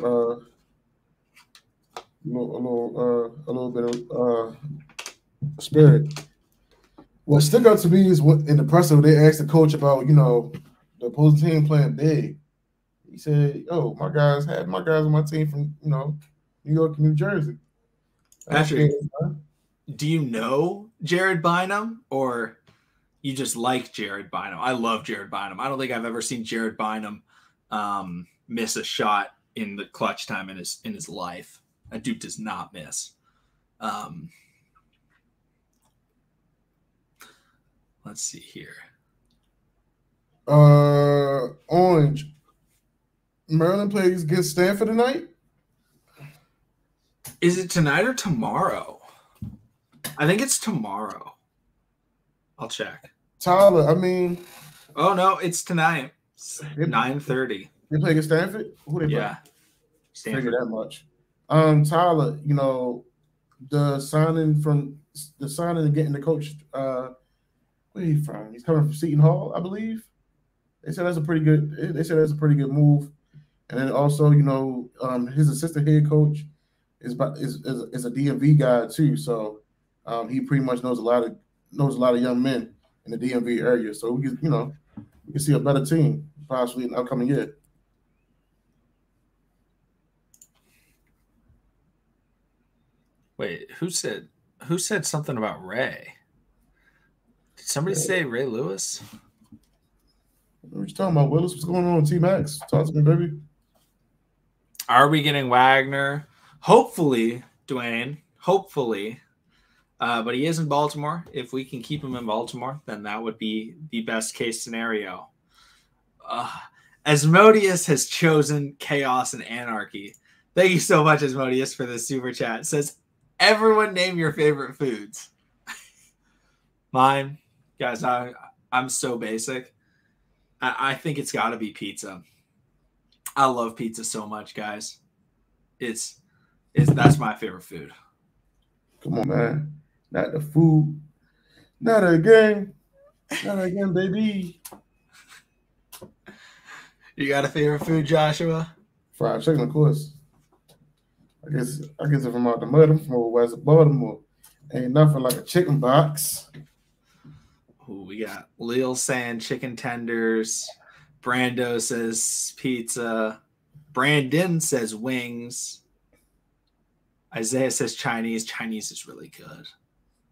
bit of spirit. What stuck out to me is what in the presser they asked the coach about, the opposing team playing big. He said, "Oh, my guys on my team from New York and New Jersey." Patrick, do you know Jared Bynum or you just like Jared Bynum? I love Jared Bynum. I don't think I've ever seen Jared Bynum miss a shot in the clutch time in his life. That dude does not miss. Let's see here. Orange. Maryland plays against Stanford tonight. Is it tonight or tomorrow? I think it's tomorrow. I'll check. Tyler, I mean. Oh no, it's tonight. 9:30. They play against Stanford? Who they play? Yeah. Stanford. Figure that much. Tyler, the signing and getting the coach, where he from? He's coming from Seton Hall, I believe. They said that's a pretty good move. And then also, his assistant head coach is a DMV guy too. So he pretty much knows a lot of young men in the DMV area. So we can see a better team possibly in the upcoming year. Wait, who said something about Ray? Did somebody say Ray Lewis? What you talking about, Willis? What's going on, T-Max? Talk to me, baby. Are we getting Wagner? Hopefully, Dwayne. Hopefully. But he is in Baltimore. If we can keep him in Baltimore, then that would be the best case scenario. Asmodeus has chosen chaos and anarchy. Thank you so much, Asmodeus, for this super chat. It says, everyone name your favorite foods. Mine, guys, I'm so basic. I think it's got to be pizza. I love pizza so much, guys. That's my favorite food. Come on, man. Not the food. Not again. Not again, baby. You got a favorite food, Joshua? Fried chicken, of course. I guess if I'm out the mud, I'm from West Baltimore. Ain't nothing like a chicken box. Ooh, we got Lil saying chicken tenders. Brando says pizza. Brandon says wings. Isaiah says Chinese. Chinese is really good.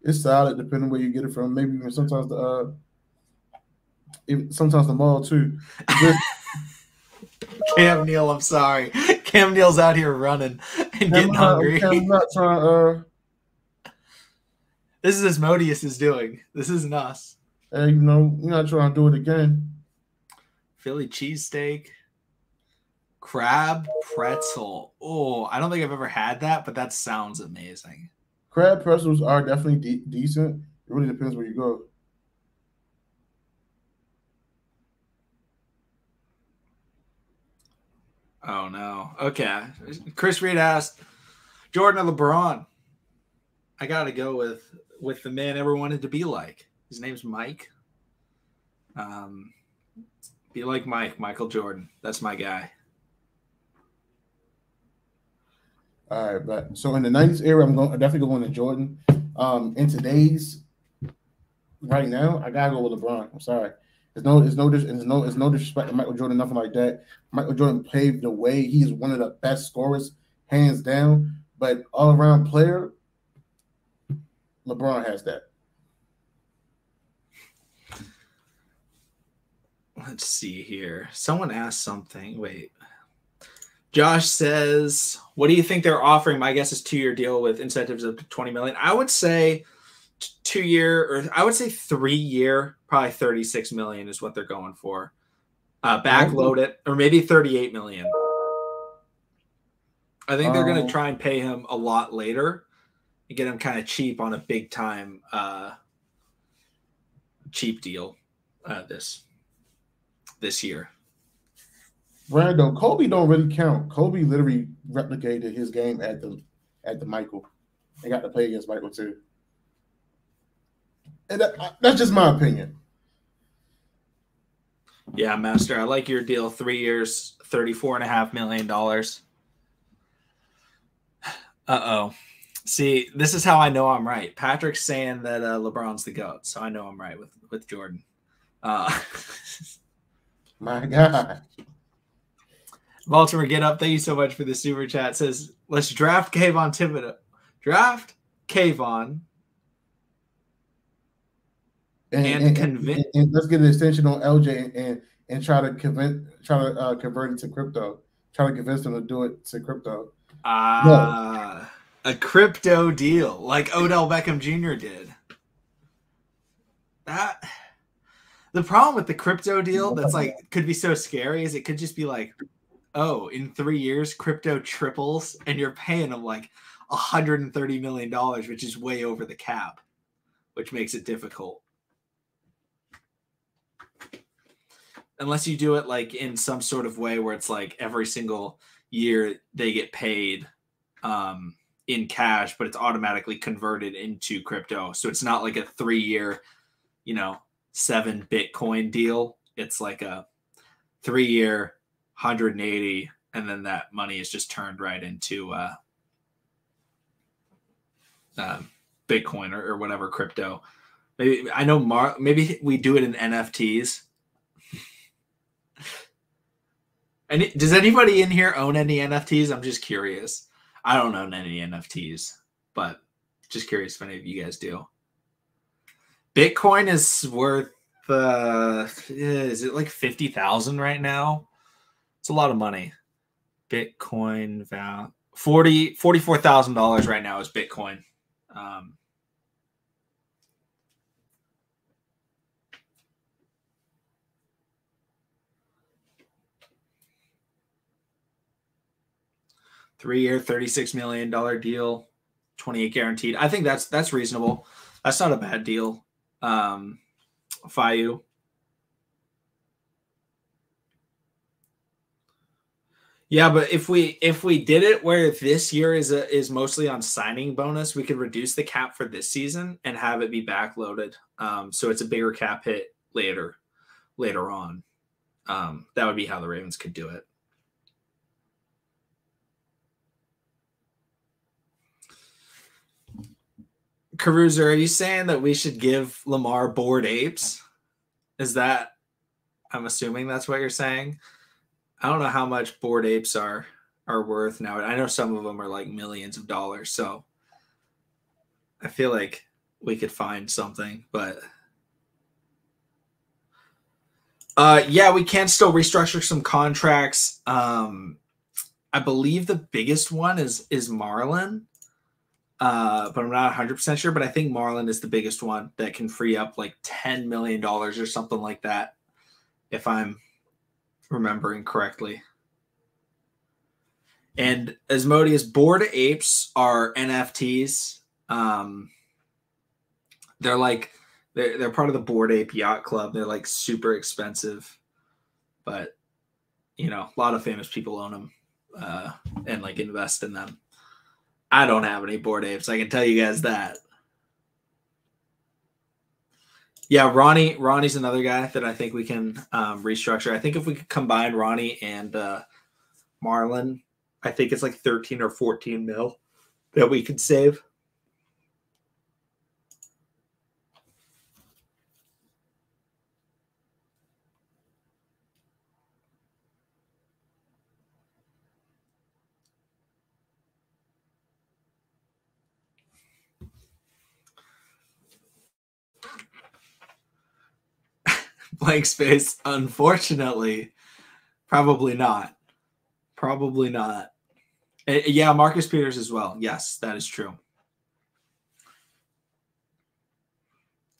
It's solid depending where you get it from. Maybe even sometimes the mall too. Cam Neal, I'm sorry. Cam Neal's out here running and getting hungry. I'm not trying. This is Asmodeus is doing. This isn't us. You're not trying to do it again. Philly cheesesteak. Crab pretzel. Oh, I don't think I've ever had that, but that sounds amazing. Crab pretzels are definitely decent. It really depends where you go. Oh, no. Okay. Chris Reed asked, Jordan or LeBron? I got to go with the man everyone wanted to be like. His name's Mike. Be like Mike, Michael Jordan. That's my guy. All right, but so in the 90s era, I'm definitely going to Jordan. In today's right now, I gotta go with LeBron. I'm sorry. There's no disrespect to Michael Jordan, nothing like that. Michael Jordan paved the way. He's one of the best scorers, hands down. But all around player, LeBron has that. Let's see here. Someone asked something. Wait. Josh says, what do you think they're offering? My guess is 2-year deal with incentives of 20 million. I would say 2-year, or I would say 3-year, probably 36 million is what they're going for. Backload it, or maybe 38 million. I think they're going to try and pay him a lot later and get him kind of cheap on a big time cheap deal this year. Brando, Kobe don't really count. Kobe literally replicated his game at the Michael. They got to play against Michael too. And that's just my opinion. Yeah, Master, I like your deal. 3 years, $34.5 million. Uh-oh. See, this is how I know I'm right. Patrick's saying that LeBron's the GOAT, so I know I'm right with Jordan. My God. Baltimore, get up. Thank you so much for the super chat. Says, let's draft Kayvon Thibodeau. Draft Kayvon. And let's get an extension on LJ and try to convert it to crypto. Try to convince them to do it to crypto. A crypto deal like Odell Beckham Jr. did. The problem with the crypto deal that's like could be so scary is it could just be like, oh, in 3 years crypto triples and you're paying them like $130 million, which is way over the cap, which makes it difficult. Unless you do it like in some sort of way where it's like every single year they get paid in cash, but it's automatically converted into crypto. So it's not like a 3-year, 7 Bitcoin deal. It's like a 3-year 180, and then that money is just turned right into Bitcoin or whatever crypto. Maybe I know maybe we do it in NFTs. And does anybody in here own any NFTs? I'm just curious. I don't own any NFTs, but just curious if any of you guys do. Bitcoin is worth, is it like 50,000 right now? It's a lot of money. Bitcoin value $44,000 right now is Bitcoin. 3-year, $36 million deal, 28 guaranteed. I think that's reasonable. That's not a bad deal. Fayu. Yeah, but if we did it where this year is mostly on signing bonus, we could reduce the cap for this season and have it be backloaded. So it's a bigger cap hit later on. That would be how the Ravens could do it. Caruso, are you saying that we should give Lamar bored apes? Is that, I'm assuming that's what you're saying. I don't know how much bored apes are worth now. I know some of them are like millions of dollars. So I feel like we could find something, but yeah, we can still restructure some contracts. I believe the biggest one is Marlon. But I'm not 100% sure, but I think Marlon is the biggest one that can free up like $10 million or something like that, if I'm remembering correctly. And Asmodeus, bored apes are NFTs. They're part of the Bored Ape Yacht Club. They're like super expensive, but a lot of famous people own them and like invest in them. I don't have any bored apes. I can tell you guys that. Yeah, Ronnie's another guy that I think we can restructure. I think if we could combine Ronnie and Marlon, I think it's like 13 or 14 mil that we could save. Blank space, unfortunately, probably not. Probably not. Yeah, Marcus Peters as well. Yes, that is true.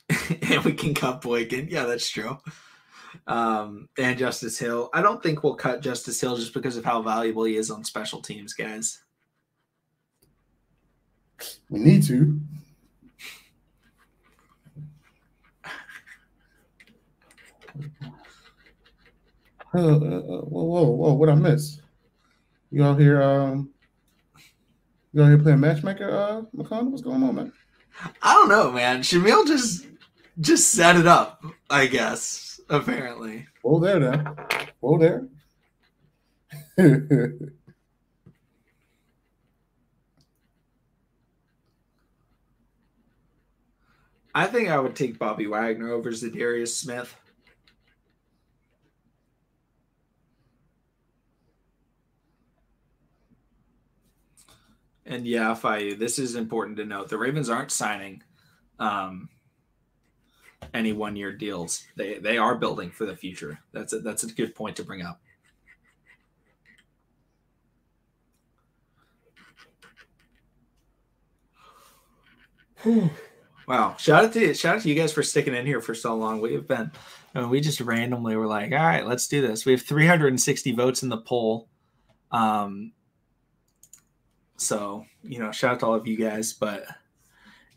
And we can cut Boykin. Yeah, that's true. And Justice Hill. I don't think we'll cut Justice Hill just because of how valuable he is on special teams, guys. We need to. Whoa! What I miss? You out here? You out here playing matchmaker? McConnell, what's going on, man? I don't know, man. Shamil just set it up, I guess. Apparently. Whoa there, then. Whoa there. I think I would take Bobby Wagner over Zadarius Smith. And yeah, FIU, this is important to note. The Ravens aren't signing any one-year deals. They are building for the future. That's a good point to bring up. Wow. Shout out to you guys for sticking in here for so long. We just randomly were like, all right, let's do this. We have 360 votes in the poll. So, shout out to all of you guys.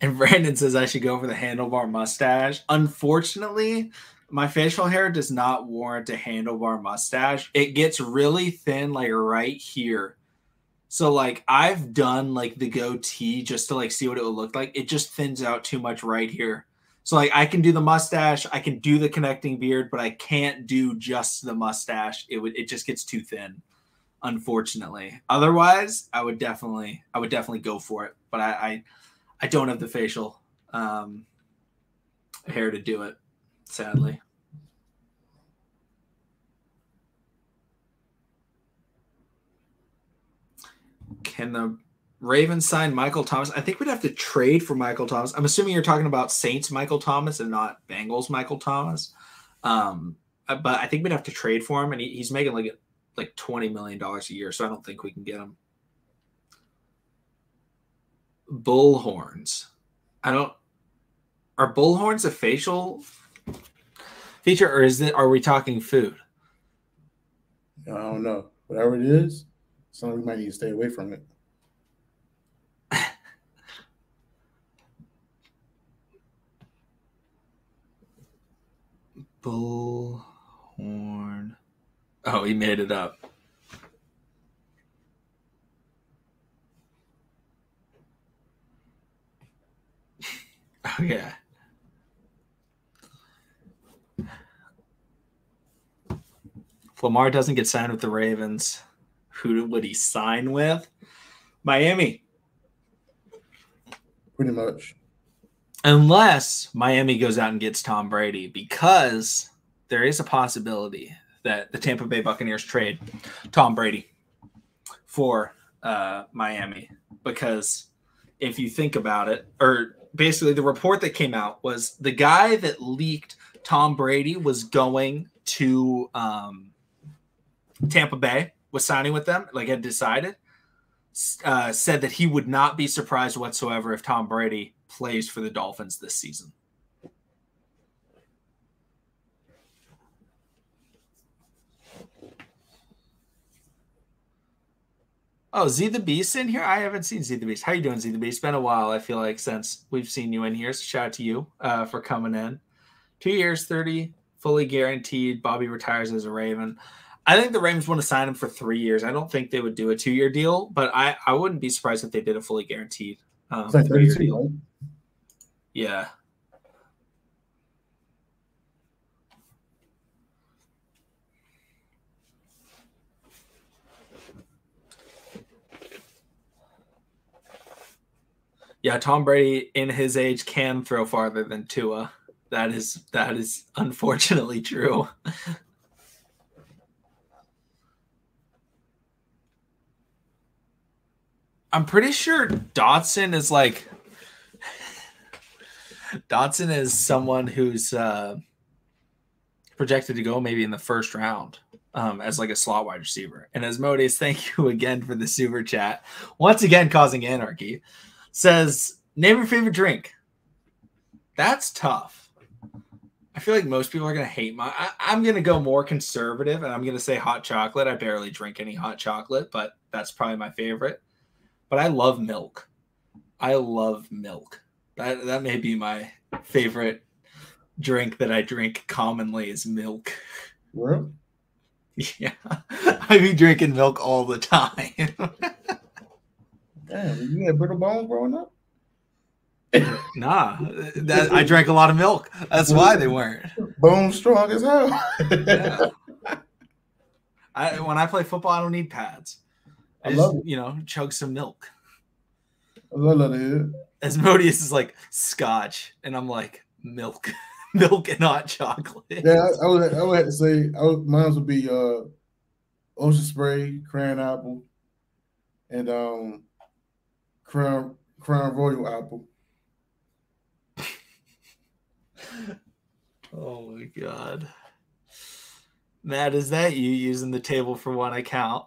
And Brandon says I should go for the handlebar mustache. Unfortunately, my facial hair does not warrant a handlebar mustache. It gets really thin, like right here. So like I've done like the goatee just to like see what it would look like. It just thins out too much right here. So like I can do the mustache, I can do the connecting beard, but I can't do just the mustache. It just gets too thin, unfortunately. Otherwise, I would definitely go for it. But I don't have the facial hair to do it, sadly. Can the Ravens sign Michael Thomas? I think we'd have to trade for Michael Thomas. I'm assuming you're talking about Saints Michael Thomas and not Bengals Michael Thomas. But I think we'd have to trade for him, and he's making like $20 million a year, so I don't think we can get him. Bullhorns. Are bullhorns a facial feature, or are we talking food? I don't know. Whatever it is, something we might need to stay away from it. Bullhorn. Oh, he made it up. Oh, yeah. If Lamar doesn't get signed with the Ravens, who would he sign with? Miami. Pretty much. Unless Miami goes out and gets Tom Brady, because there is a possibility that the Tampa Bay Buccaneers trade Tom Brady for Miami. Because if you think about it, or basically the report that came out was the guy that leaked Tom Brady was going to Tampa Bay, was signing with them, like had decided, said that he would not be surprised whatsoever if Tom Brady plays for the Dolphins this season. Oh, Z the Beast in here? I haven't seen Z the Beast. How you doing, Z the Beast? It's been a while, I feel like, since we've seen you in here. So shout out to you for coming in. 2 years, 30, fully guaranteed. Bobby retires as a Raven. I think the Ravens want to sign him for 3 years. I don't think they would do a 2-year deal, but I wouldn't be surprised if they did a fully guaranteed 3-year deal. Right? Yeah. Yeah, Tom Brady in his age can throw farther than Tua. That is unfortunately true. I'm pretty sure Dotson is someone who's projected to go maybe in the first round. as like a slot wide receiver. And Asmodeus, thank you again for the super chat. Once again, causing anarchy. Says, name your favorite drink. That's tough. I feel like most people are going to hate I'm going to go more conservative, and I'm going to say hot chocolate. I barely drink any hot chocolate, but that's probably my favorite. But I love milk. I love milk. That may be my favorite drink that I drink commonly is milk. Well, yeah. I be drinking milk all the time. Damn, you had brittle bones growing up? Nah, I drank a lot of milk. That's why they weren't. Bone strong as hell. Yeah. When I play football, I don't need pads. I just, chug some milk. I love it. Asmodeus is like scotch, and I'm like milk, milk and hot chocolate. Yeah, I would have to say mine would be Ocean Spray, Cran Apple, and Crown Royal Apple. Oh my god. Matt, is that you using the table for one account?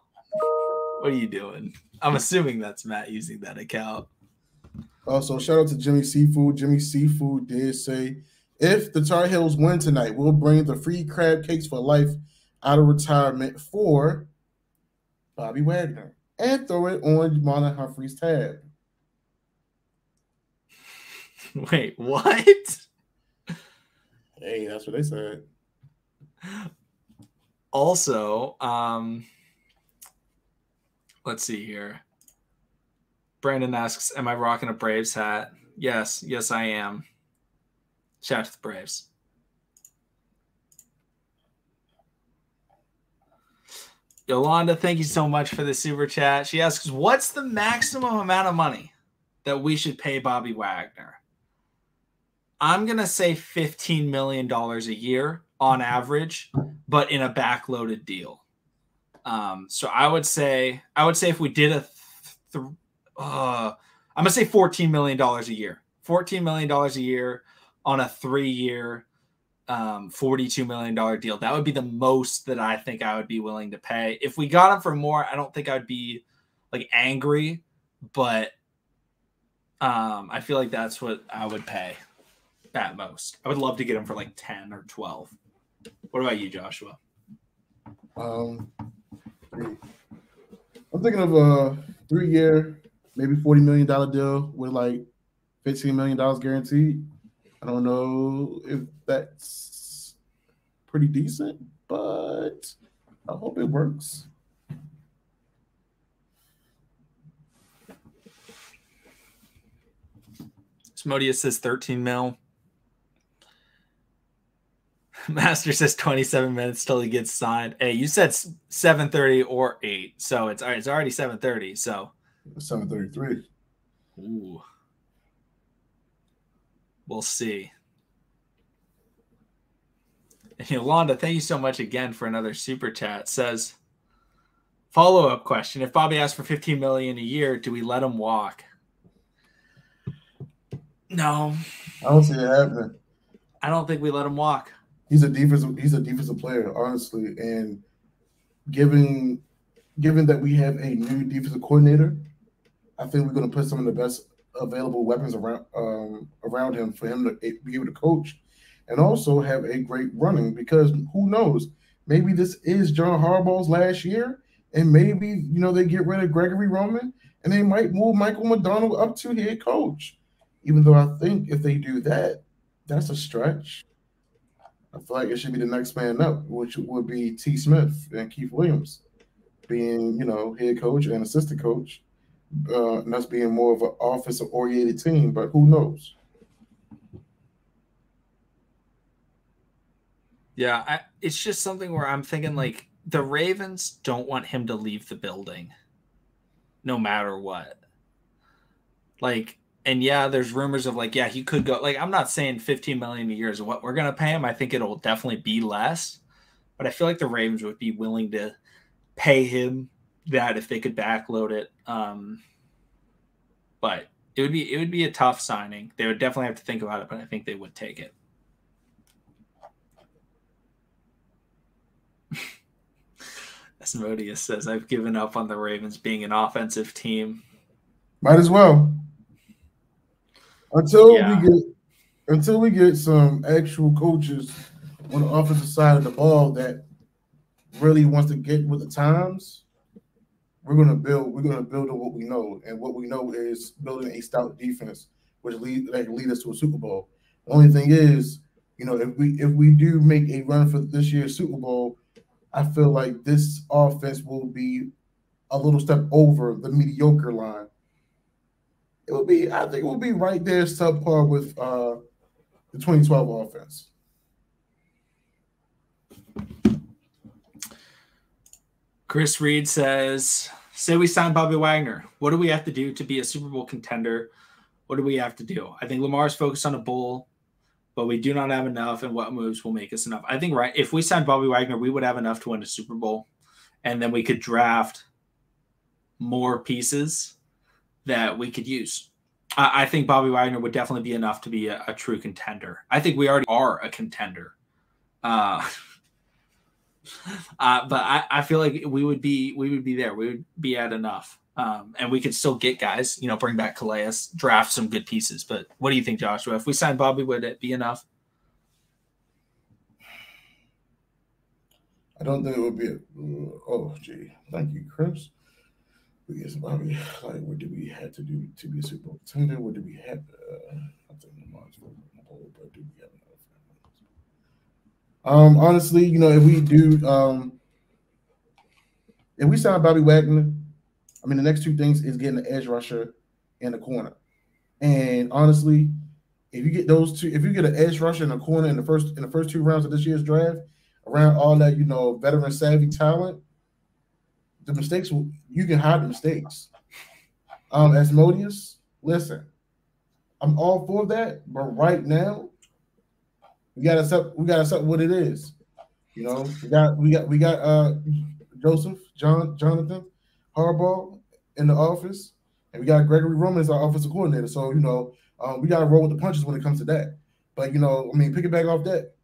What are you doing? I'm assuming that's Matt using that account. Also, shout out to Jimmy Seafood. Jimmy Seafood did say, if the Tar Heels win tonight, we'll bring the free crab cakes for life out of retirement for Bobby Wagner and throw it on Marlon Humphrey's tab. Wait, what? Hey, that's what they said. Also, let's see here. Brandon asks, am I rocking a Braves hat? Yes, I am. Shout out to the Braves. Yolanda, thank you so much for the super chat. She asks, what's the maximum amount of money that we should pay Bobby Wagner? I'm going to say $15 million a year on average, but in a backloaded deal. So I would say if we did I'm going to say $14 million a year. $14 million a year on a 3-year, $42 million deal. That would be the most that I think I would be willing to pay. If we got him for more, I don't think I'd be like angry, but I feel like that's what I would pay at most. I would love to get him for like 10 or 12. What about you, Joshua? I'm thinking of a 3-year, maybe $40 million deal with like $15 million guaranteed. I don't know if that's pretty decent, but I hope it works. Smodius says 13 mil. Master says 27 minutes till he gets signed. Hey, you said 7:30 or 8, so it's already 7:30. So 7:33. Ooh, we'll see. And Yolanda, thank you so much again for another super chat. Says, follow-up question: if Bobby asks for $15 million a year, do we let him walk? No, I don't see it happening. I don't think we let him walk. He's a defensive player, honestly, and given that we have a new defensive coordinator, I think we're going to put some of the best available weapons around him for him to be able to coach, and also have a great running. Because who knows, maybe this is John Harbaugh's last year, and maybe they get rid of Gregory Roman and they might move Michael McDonald up to head coach. Even though I think if they do that, that's a stretch. I feel like it should be the next man up, which would be T. Smith and Keith Williams being, head coach and assistant coach, and us being more of an offensive-oriented team. But who knows? Yeah, it's just something where I'm thinking like the Ravens don't want him to leave the building, no matter what. Like. And yeah, there's rumors of like, yeah, he could go. Like, I'm not saying $15 million a year is what we're going to pay him. I think it'll definitely be less. But I feel like the Ravens would be willing to pay him that if they could backload it. But it would be a tough signing. They would definitely have to think about it, but I think they would take it. Asmodeus says, I've given up on the Ravens being an offensive team. Might as well. Until we get some actual coaches on the offensive side of the ball that really wants to get with the times, we're gonna build on what we know. And what we know is building a stout defense, which lead us to a Super Bowl. The only thing is, if we do make a run for this year's Super Bowl, I feel like this offense will be a little step over the mediocre line. I think it will be right there subpar with the 2012 offense. Chris Reed says, say we sign Bobby Wagner. What do we have to do to be a Super Bowl contender? What do we have to do? I think Lamar's focused on a bowl, but we do not have enough, and what moves will make us enough? I think, right, if we signed Bobby Wagner, we would have enough to win a Super Bowl, and then we could draft more pieces that we could use. I think Bobby Wagner would definitely be enough to be a true contender. I think we already are a contender. But I feel like we would be there. We would be at enough. And we could still get guys, bring back Calais, draft some good pieces. But what do you think, Joshua? If we signed Bobby, would it be enough? I don't think it would be. Thank you, Chris. Yes, Bobby. Like, what do we have to do to be a Super Bowl contender? What do we have? I think Lamar's but do we have enough? Honestly, if we do, if we sign Bobby Wagner, I mean, the next two things is getting an edge rusher in the corner. And honestly, if you get those two, if you get an edge rusher in the corner in the first 2 rounds of this year's draft, around all that veteran savvy talent, the mistakes you can hide the mistakes. Asmodeus, listen, I'm all for that, but right now we gotta accept what it is. We got Jonathan Harbaugh in the office, and we got Gregory Roman as our offensive coordinator. So we got to roll with the punches when it comes to that. But piggyback off that,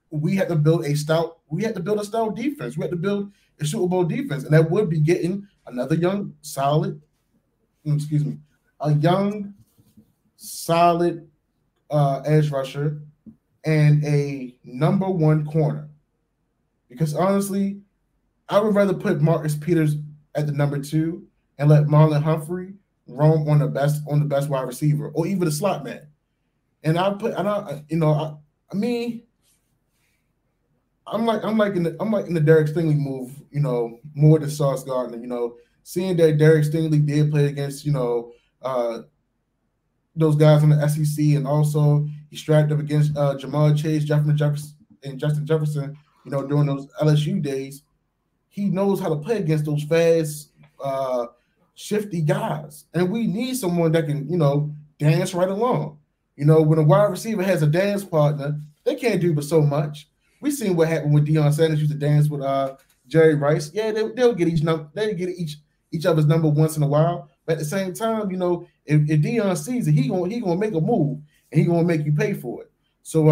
we had to build a stout defense. We had to build a Super Bowl defense, and that would be getting another young, solid edge rusher and a number 1 corner. Because honestly, I would rather put Marcus Peters at the number 2 and let Marlon Humphrey roam on the best wide receiver or even the slot man. And I'm like in the Derek Stingley move, more than Sauce Gardner. Seeing that Derek Stingley did play against those guys in the SEC, and also he strapped up against Jamal Chase, Justin Jefferson, during those LSU days. He knows how to play against those fast, shifty guys, and we need someone that can dance right along. When a wide receiver has a dance partner, they can't do but so much. We seen what happened when Deion Sanders used to dance with Jerry Rice. Yeah, they'll get each other's number once in a while. But at the same time, if Deion sees it, he gonna make a move and he gonna make you pay for it. So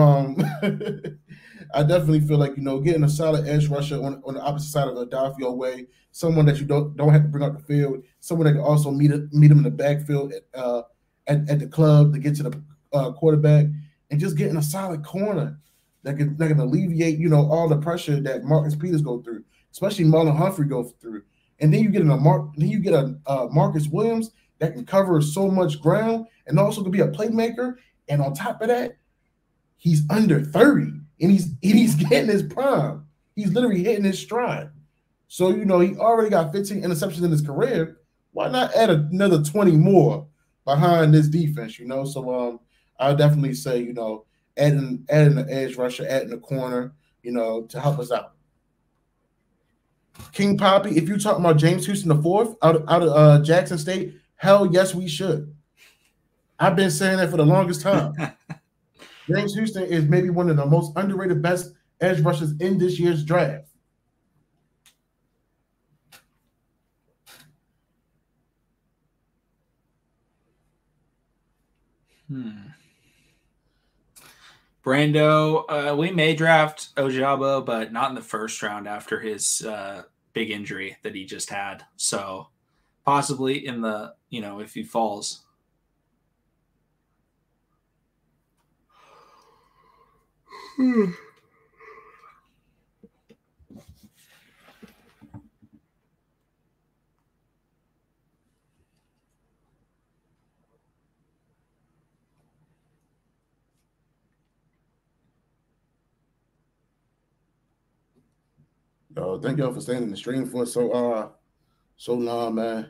I definitely feel like getting a solid edge rusher on the opposite side of the Adolfo way, someone that you don't have to bring up the field, someone that can also meet him in the backfield at the club to get to the quarterback, and just getting a solid corner that can alleviate all the pressure that Marcus Peters go through, especially Marlon Humphrey goes through. And then you get a Marcus Williams that can cover so much ground and also can be a playmaker. And on top of that, he's under 30 and he's getting his prime. He's literally hitting his stride. So he already got 15 interceptions in his career. Why not add another 20 more behind this defense? So I would definitely say adding the edge rusher, adding the corner, to help us out. King Poppy, if you're talking about James Houston IV out of Jackson State, hell yes, we should. I've been saying that for the longest time. James Houston is maybe one of the most underrated best edge rushers in this year's draft. Brando, we may draft Ojabo, but not in the first round after his big injury that he just had. So possibly in the, if he falls. Thank y'all for staying in the stream for so long, man.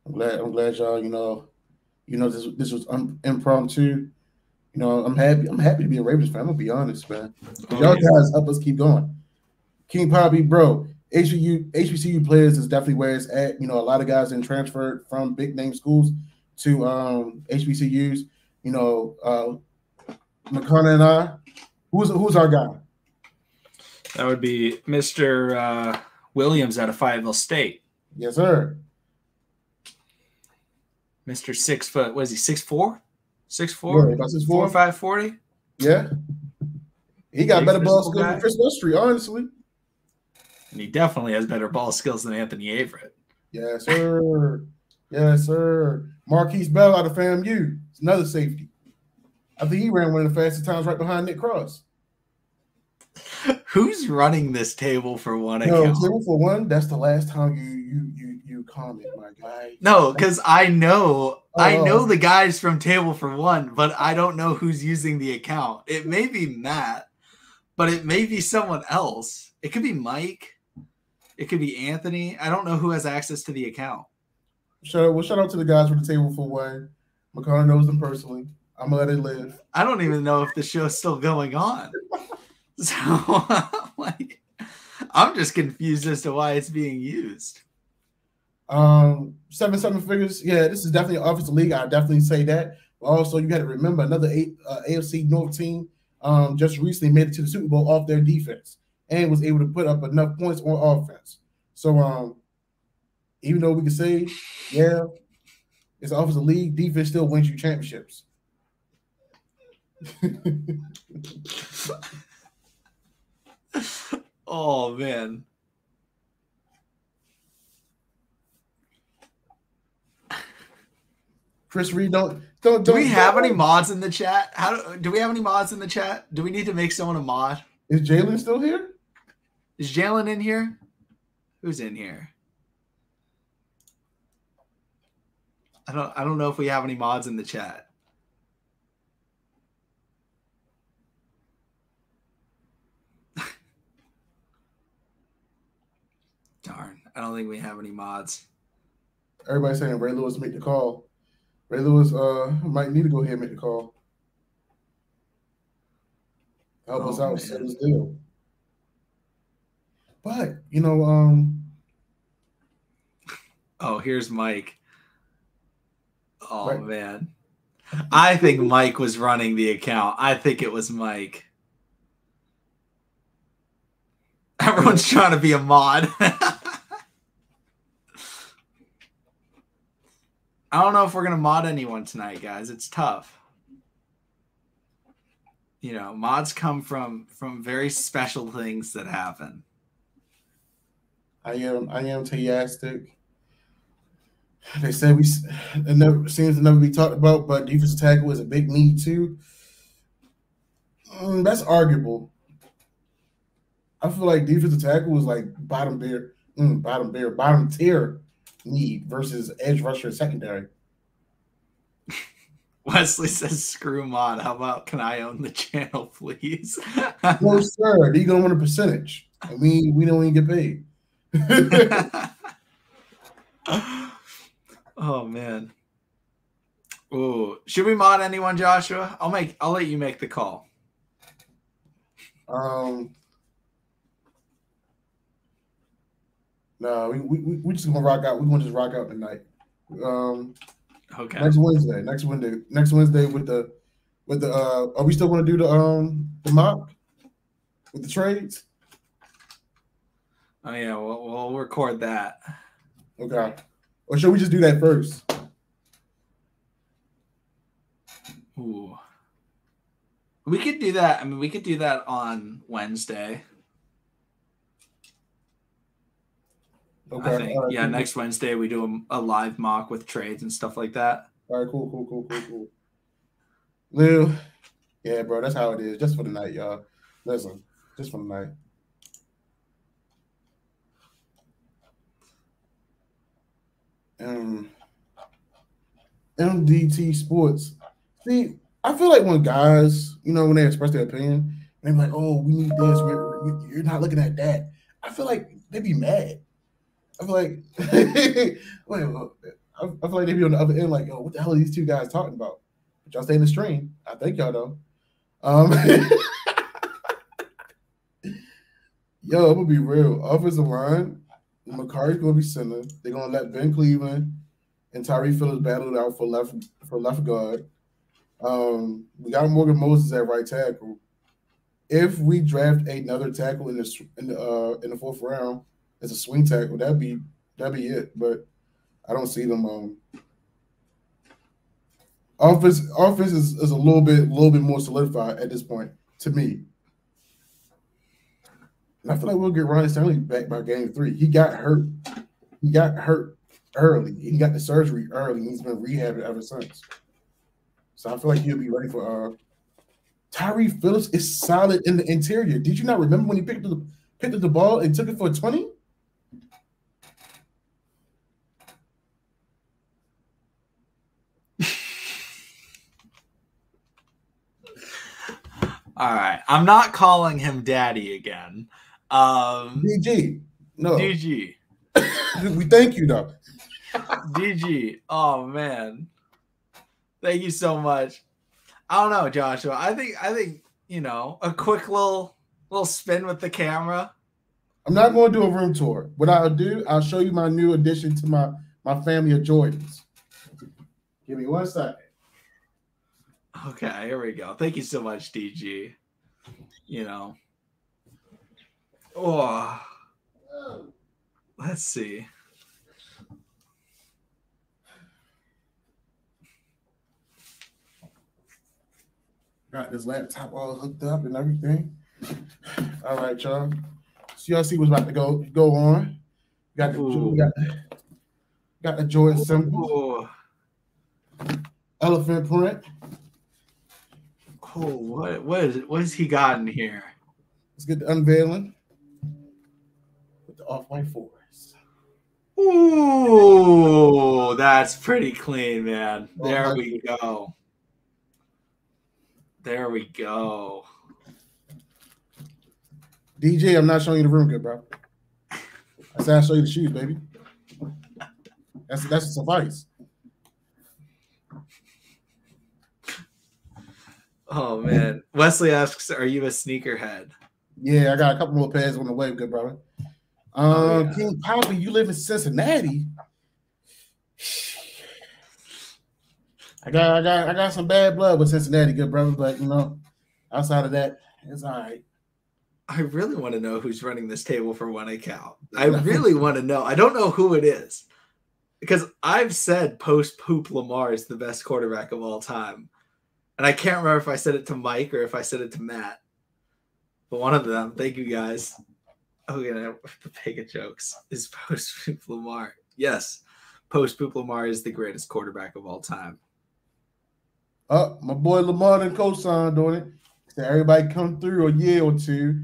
I'm glad y'all, this was impromptu. I'm happy to be a Ravens fan. I'm gonna be honest, man. Y'all guys help us keep going. King Poppy, bro. HBCU players is definitely where it's at. A lot of guys then transferred from big name schools to HBCUs. McConnell and I. Who's our guy? That would be Mr. Williams out of Fayetteville State. Yes, sir. Mr. 6 foot. What is he? 6'4"? 6'4"? Yeah, about 6'4". 4, 5, 40? Yeah. He got better ball skills than Chris Westry, honestly. And he definitely has better ball skills than Anthony Averett. Yes, sir. Yes, sir. Marquise Bell out of FAMU. It's another safety. I think he ran one of the fastest times right behind Nick Cross. Who's running this table for one account? Table for one, that's the last time you comment, my guy. No, because I know the guys from Table for One, but I don't know who's using the account. It may be Matt, but it may be someone else. It could be Mike. It could be Anthony. I don't know who has access to the account. Shout out to the guys from the Table for One. McConnell knows them personally. I'm gonna let it live. I don't even know if the show's still going on. So, I'm just confused as to why it's being used. 7 figures. Yeah, this is definitely an offensive league. I definitely say that. But also, you got to remember another AFC North team just recently made it to the Super Bowl off their defense and was able to put up enough points on offense. So, even though we can say, yeah, it's an offensive league, defense still wins you championships. Oh man. Chris Reed, don't. Do we have any mods in the chat? Do we have any mods in the chat? Do we need to make someone a mod? Is Jalen still here? Is Jalen in here? Who's in here? I don't know if we have any mods in the chat. Darn, I don't think we have any mods. Everybody's saying Ray Lewis make the call. Ray Lewis might need to go ahead and make the call. Help us out, set this deal. But oh, here's Mike. Oh right. Man. I think Mike was running the account. I think it was Mike. Everyone's trying to be a mod. I don't know if we're going to mod anyone tonight, guys. It's tough. Mods come from very special things that happen. I am Tayastic. They say it never seems to never be talked about, but defensive tackle is a big need too. That's arguable. I feel like defensive tackle is like bottom tier need versus edge rusher secondary. Wesley says, "Screw mod. How about can I own the channel, please?" No, sir. They're gonna want a percentage. I mean, we don't even get paid. Oh man. Ooh, should we mod anyone, Joshua? I'll let you make the call. No, we just gonna rock out. We're gonna just rock out tonight. Okay. Next Wednesday with the are we still gonna do the mock with the trades? Oh yeah, we'll record that. Okay. Or should we just do that first? Ooh. We could do that. I mean, we could do that on Wednesday. Okay. I think. All right, Yeah, cool, next Wednesday we do a live mock with trades and stuff like that. all right, cool. Lil, yeah, bro, that's how it is. Just for the night, y'all. Listen, just for the night. MDT Sports. See, I feel like when guys, when they express their opinion, they're like, "Oh, we need this. You're not looking at that." I feel like they be mad. I feel like, wait, I feel like they be on the other end, like, "Yo, what the hell are these two guys talking about?" But y'all stay in the stream. I think y'all know. Yo, I'm gonna be real. Offensive line, McCarty's gonna be center. They're gonna let Ben Cleveland and Tyree Phillips battle it out for left guard. We got Morgan Moses at right tackle. If we draft another tackle in the fourth round as a swing tackle, that'd be it. But I don't see them. Offense is a little bit more solidified at this point to me. And I feel like we'll get Ryan Stanley back by game 3. He got hurt. Early. He got the surgery early. He's been rehabbing ever since. So I feel like he'll be ready for Tyree Phillips is solid in the interior. Did you not remember when he picked up the ball and took it for a 20? All right. I'm not calling him daddy again. DG. No. DG. We thank you, though. DG. Oh, man. Thank you so much. I don't know, Joshua. I think a quick little spin with the camera. I'm not going to do a room tour. What I'll do, I'll show you my new addition to my family of Jordans. Give me 1 second. Okay, here we go. Thank you so much, DG. Oh, let's see. Got this laptop all hooked up and everything. All right, y'all. So y'all see what's about to go on. Got the Jordan symbol. Elephant print. Oh, what has he got in here? Let's get the unveiling with the off-white forest. Ooh, that's pretty clean, man. There we go. There we go. DJ, I'm not showing you the room good, bro. I said I'll show you the shoes, baby. That's suffice. Oh man. Wesley asks, are you a sneakerhead? Yeah, I got a couple more pairs on the way, good brother. King Poppy, you live in Cincinnati. I got some bad blood with Cincinnati, good brother, but outside of that, it's all right. I really want to know who's running this table for one account. I really want to know. I don't know who it is. Because I've said post-poop Lamar is the best quarterback of all time. And I can't remember if I said it to Mike or if I said it to Matt. But one of them, thank you guys. Oh, yeah, the Pega jokes is post-poop Lamar. Yes, post-poop Lamar is the greatest quarterback of all time. My boy Lamar and co-signed on it. So everybody come through a year or two.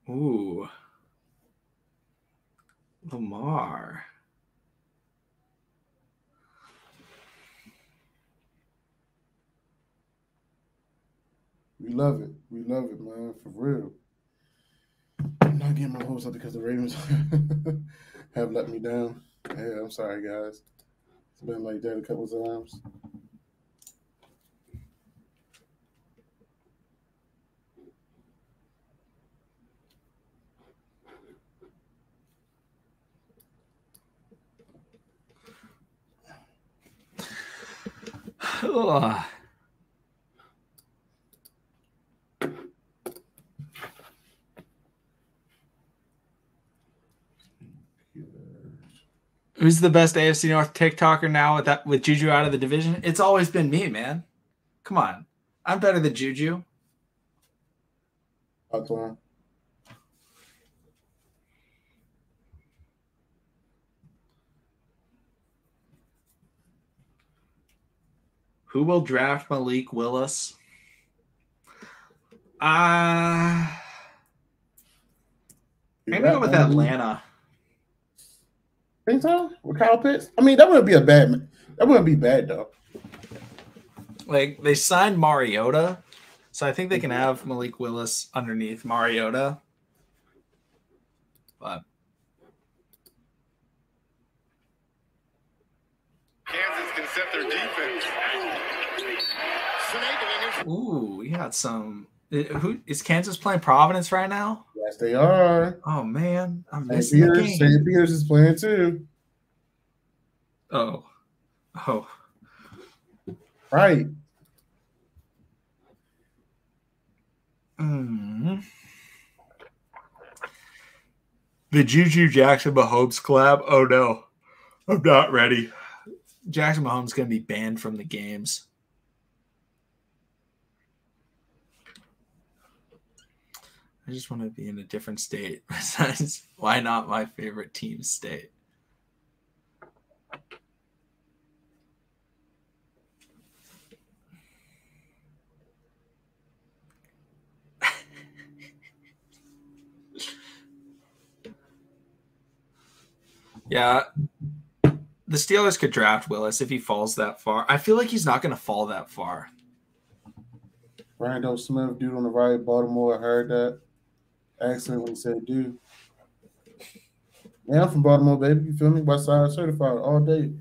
Ooh. Lamar. We love it. We love it, man. For real. I'm not getting my hopes up because the Ravens have let me down. Yeah, I'm sorry, guys. It's been like that a couple of times. Who's the best AFC North TikToker now with Juju out of the division? It's always been me, man. Come on. I'm better than Juju. Who will draft Malik Willis? I'm going to go with Atlanta. Think so? With Kyle Pitts? I mean, that wouldn't be that wouldn't be bad, though. Like, they signed Mariota, so I think they can have Malik Willis underneath Mariota. But Kansas can set their defense. ooh, we got some. Who is Kansas playing Providence right now? Yes, they are. Oh man, I'm missing the game. St. Peter's is playing too. Oh, right. The Juju Jackson Mahomes collab. Oh no, I'm not ready. Jackson Mahomes going to be banned from the games. I just want to be in a different state. Besides, why not my favorite team state? Yeah, the Steelers could draft Willis if he falls that far. I feel like he's not going to fall that far. Randall Smith, dude on the right, Baltimore. I heard that. Excellent when he said, dude. Yeah, I'm from Baltimore, baby. You feel me? West Side certified all day.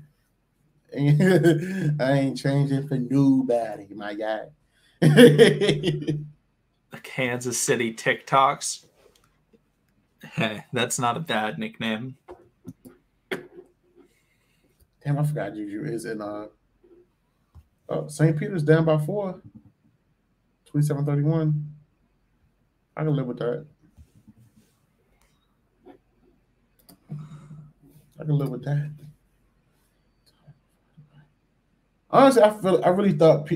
I ain't changing for nobody, my guy. The Kansas City TikToks. Hey, that's not a bad nickname. Damn, I forgot Juju is in St. Peter's down by 4. 27-31. I can live with that. I can live with that. Honestly, I really thought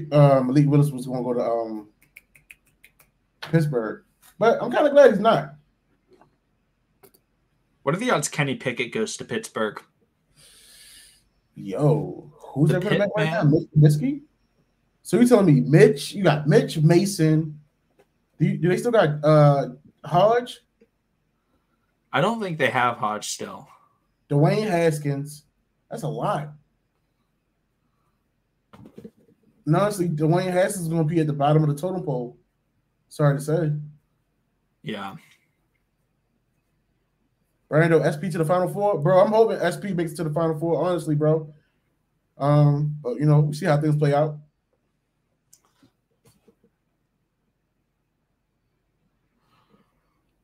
Malik Willis was going to go to Pittsburgh, but I'm kind of glad he's not. What are the odds Kenny Pickett goes to Pittsburgh? Yo, who's their quarterback right now? Mitch Trubisky? So you're telling me Mitch? You got Mitch Mason. Do they still got Hodge? I don't think they have Hodge still. Dwayne Haskins. That's a lot. And honestly, Dwayne Haskins is going to be at the bottom of the totem pole. Sorry to say. Yeah. Brando, SP to the Final Four. Bro, I'm hoping SP makes it to the Final Four, honestly, bro. But, you know, we see how things play out.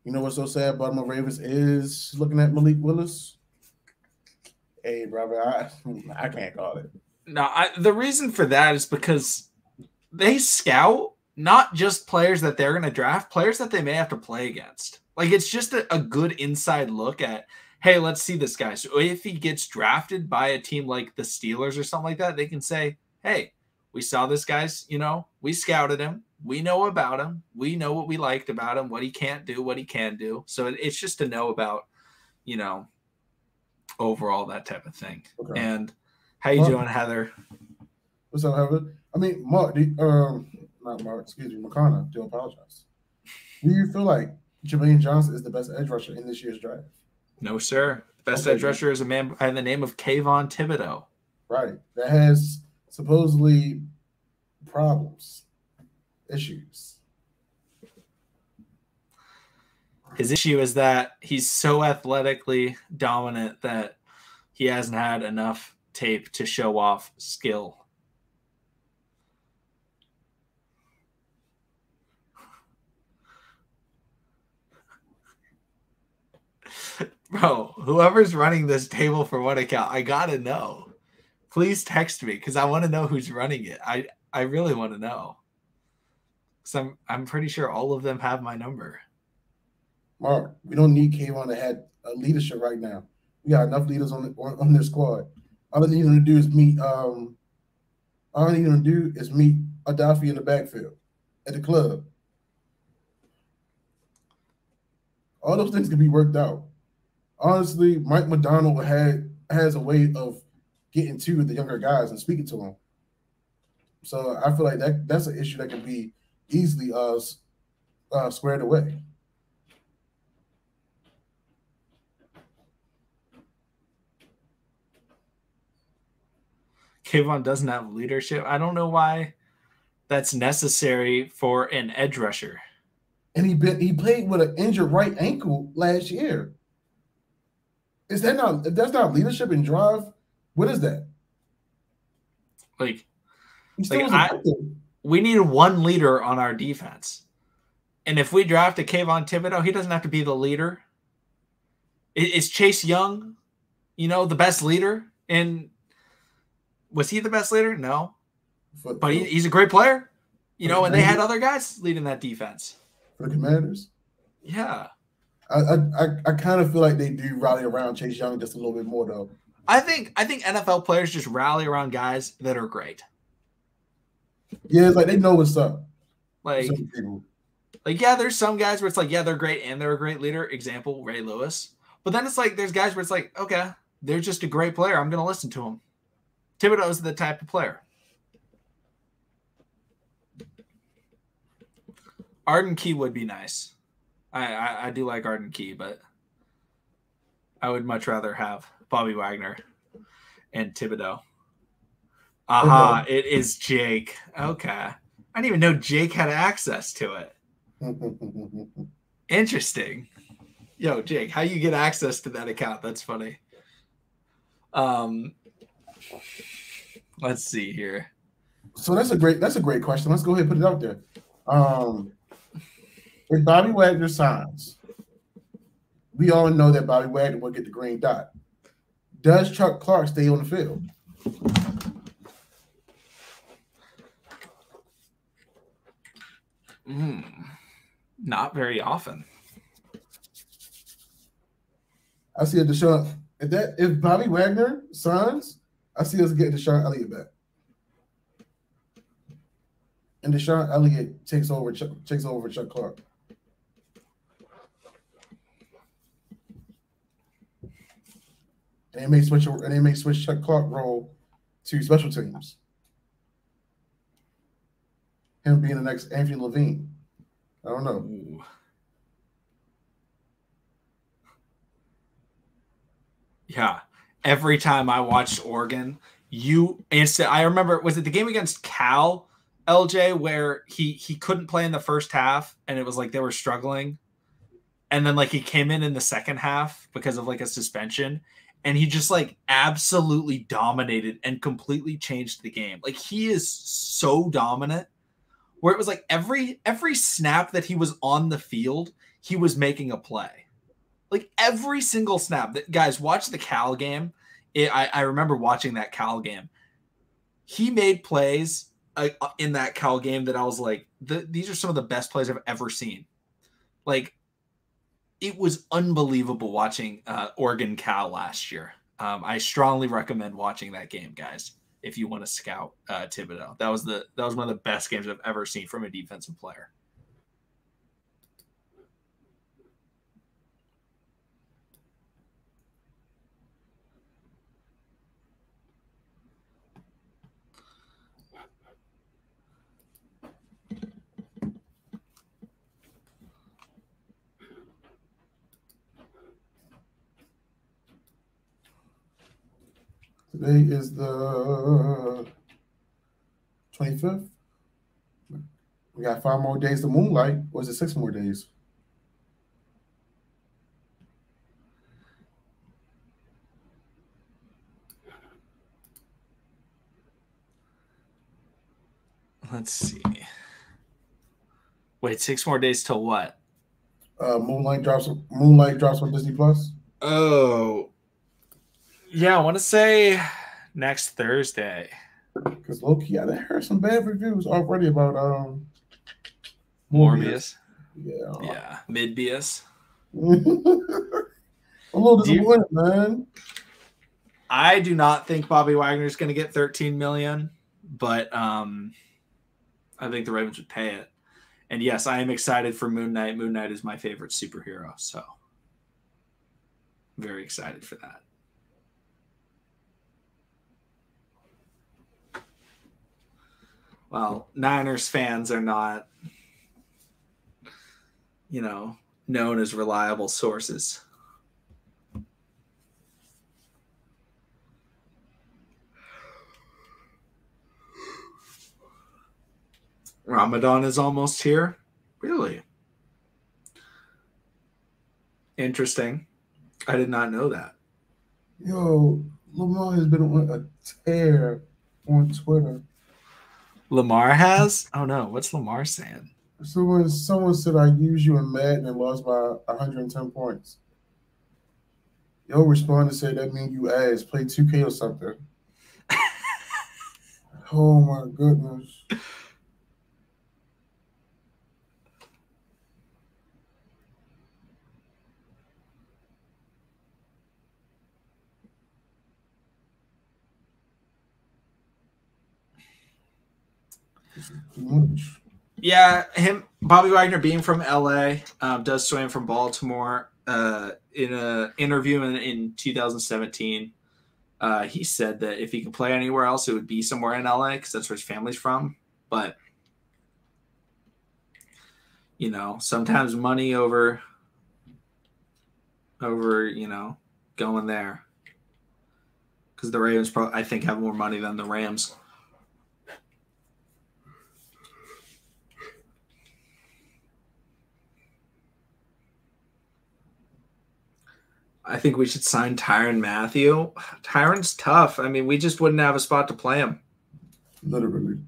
You know what's so sad? Baltimore Ravens is looking at Malik Willis. Hey, brother, I can't call it. No, the reason for that is because they scout not just players that they're going to draft, players that they may have to play against. Like, it's just a good inside look at, hey, let's see this guy. So if he gets drafted by a team like the Steelers or something like that, they can say, hey, we saw this guy's, you know, we scouted him. We know about him. We know what we liked about him, what he can't do, what he can do. So it's just to know about, you know, overall that type of thing. Okay. And how you doing, Heather? What's up, Heather? I mean, Mark, not Mark, excuse me, McConnell, do apologize. Do you feel like Jermaine Johnson is the best edge rusher in this year's draft? No, sir. The best edge rusher is a man by the name of Kayvon Thibodeau. Right. That has supposedly problems, issues. His issue is that he's so athletically dominant that he hasn't had enough tape to show off skill. Bro, whoever's running this table for what account, I gotta know. Please text me because I want to know who's running it. I really want to know. Because I'm pretty sure all of them have my number. Mark, we don't need Kayvon to have leadership right now. We got enough leaders on their squad. All they need to do is meet Adafi in the backfield at the club. All those things can be worked out. Honestly, Mike McDonald has a way of getting to the younger guys and speaking to them. So I feel like that's an issue that can be easily squared away. Kayvon doesn't have leadership. I don't know why that's necessary for an edge rusher. And he played with an injured right ankle last year. Is that not, if that's not leadership and drive, what is that? Like, He still was we need one leader on our defense. And if we draft a Kayvon Thibodeau, he doesn't have to be the leader. Is Chase Young, the best leader? And was he the best leader? No. But he's a great player. And they had other guys leading that defense. For the Commanders? Yeah. I kind of feel like they do rally around Chase Young just a little bit more, though. I think NFL players just rally around guys that are great. Yeah, it's like they know what's up. Like, yeah, there's some guys where it's like, yeah, they're great and they're a great leader. Example, Ray Lewis. But then it's like there's guys where it's like, okay, they're just a great player. I'm going to listen to him. Thibodeau's the type of player. Arden Key would be nice. I do like Arden Key, but I would much rather have Bobby Wagner and Thibodeau. Aha, okay. It is Jake. Okay. I didn't even know Jake had access to it. Interesting. Yo, Jake, how you get access to that account? That's funny. Let's see here. So that's a great question. Let's go ahead and put it out there. If Bobby Wagner signs, we all know that Bobby Wagner will get the green dot. Does Chuck Clark stay on the field? Not very often. I see it, Deshaun. If Bobby Wagner signs, I see us getting Deshaun Elliott back, and Deshaun Elliott takes over Chuck Clark. And they may switch Chuck Clark role to special teams. Him being the next Anthony Levine. I don't know. Ooh. Yeah. Every time I watched Oregon, I remember, was it the game against Cal, LJ, where he couldn't play in the first half and it was like they were struggling. And then like he came in the second half because of like a suspension. And he just like absolutely dominated and completely changed the game. Like he is so dominant where it was like every snap that he was on the field, he was making a play. Like every single snap. Guys, watch the Cal game. I remember watching that Cal game. He made plays in that Cal game that I was like, these are some of the best plays I've ever seen. Like, it was unbelievable watching Oregon Cal last year. I strongly recommend watching that game, guys, if you want to scout Thibodeau. That was one of the best games I've ever seen from a defensive player. Today is the 25th. We got 5 more days to moonlight. Or is it 6 more days? Let's see. Wait, 6 more days till what? Moonlight drops on Disney Plus. Oh. Yeah, I want to say next Thursday. Because low-key, I heard some bad reviews already about Morbius. Yeah. Midbius. A little disappointed, man. I do not think Bobby Wagner is going to get $13 million, but I think the Ravens would pay it. And yes, I am excited for Moon Knight. Moon Knight is my favorite superhero, so very excited for that. Well, Niners fans are not, known as reliable sources. Ramadan is almost here. Really? Interesting. I did not know that. Yo, Lamar has been on a tear on Twitter. Lamar has? Oh no, what's Lamar saying? Someone said I used you in Madden and lost by 110 points. Yo responded and said that means you ass. Play 2K or something. Oh my goodness. Too much. Yeah, Bobby Wagner being from LA, does swim from Baltimore. In an interview in 2017, he said that if he could play anywhere else, it would be somewhere in LA because that's where his family's from. But sometimes money over going there, because the Ravens I think have more money than the Rams. I think we should sign Tyrann Mathieu. Tyrann's tough. I mean, we just wouldn't have a spot to play him. Literally.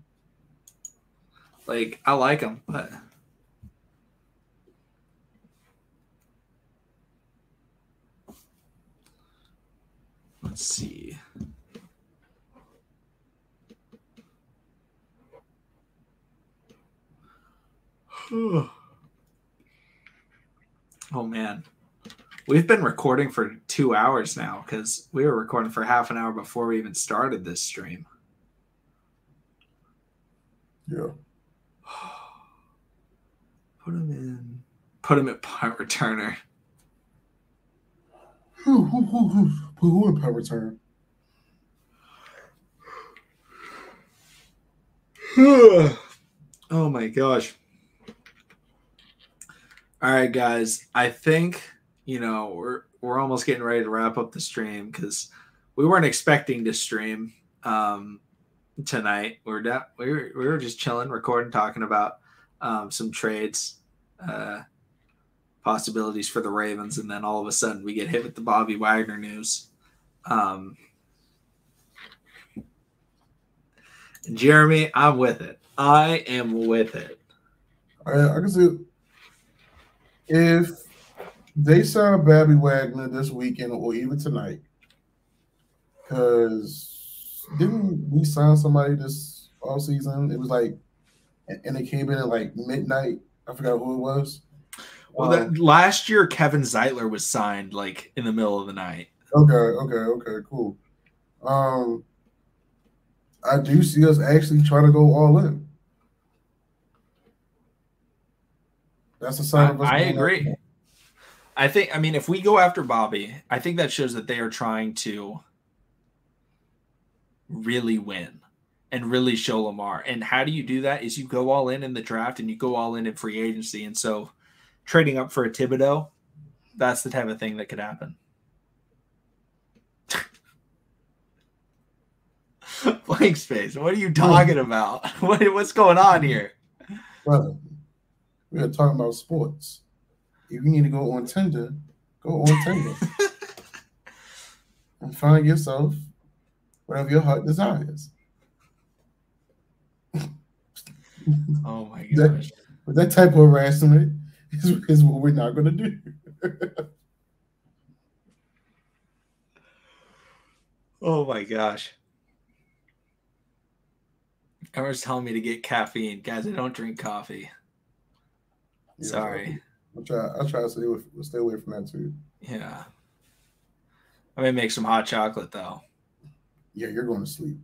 I like him, but let's see. Oh man. We've been recording for 2 hours now because we were recording for half an hour before we even started this stream. Yeah. Put him at punt returner. Who in punt return? Oh my gosh. All right, guys. I think we're almost getting ready to wrap up the stream because we weren't expecting to stream tonight. We were just chilling, recording, talking about some trades, possibilities for the Ravens, and then all of a sudden we get hit with the Bobby Wagner news. Jeremy, I'm with it. I am with it. I can see if they sign Bobby Wagner this weekend or even tonight, because didn't we sign somebody this all season? It was and it came in at midnight. I forgot who it was. Well, last year Kevin Zeitler was signed in the middle of the night. Okay, cool. I do see us actually trying to go all in. That's a sign of us. I agree. If we go after Bobby, I think that shows that they are trying to really win and really show Lamar. And how do you do that? Is you go all in the draft and you go all in free agency. And so trading up for a Thibodeau, that's the type of thing that could happen. Blank space. What are you talking about? What's going on here? Brother, we are talking about sports. If you need to go on Tinder, go on Tinder. And find yourself whatever your heart desires. Oh my gosh. That type of harassment is what we're not going to do. Oh my gosh. Everyone's telling me to get caffeine. Guys, I don't drink coffee. Yeah, sorry. I'll try to stay away from that too. Yeah. I may make some hot chocolate though. Yeah, you're going to sleep.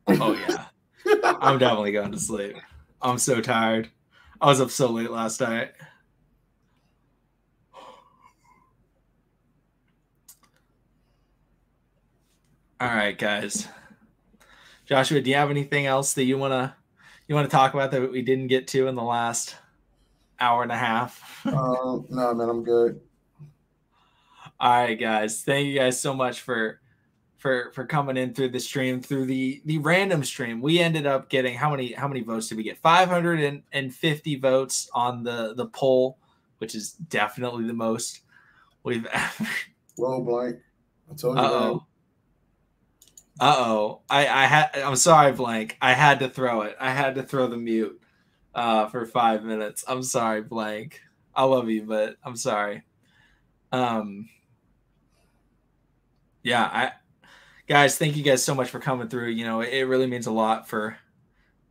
Oh yeah. I'm definitely going to sleep. I'm so tired. I was up so late last night. All right, guys. Joshua, do you have anything else that you want you want to talk about that we didn't get to in the last hour and a half? No, man, I'm good. All right, guys. Thank you guys so much for coming in through the stream, through the random stream. We ended up getting how many votes did we get? 550 votes on the poll, which is definitely the most we've ever. Whoa, Blank. I told you that. I'm sorry, Blank. I had to throw it. I had to throw the mute for 5 minutes. I'm sorry, Blank. I love you, but I'm sorry. Yeah, guys, thank you guys so much for coming through. You know, it really means a lot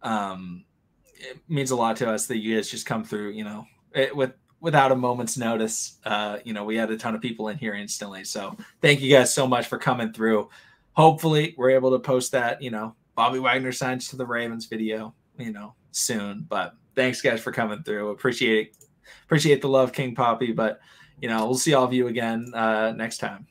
it means a lot to us that you guys just come through, you know, without a moment's notice. You know, we had a ton of people in here instantly. So thank you guys so much for coming through. Hopefully we're able to post that, you know, Bobby Wagner signs to the Ravens video, you know, soon. But thanks guys for coming through. Appreciate the love, King Poppy. But, you know, we'll see all of you again next time.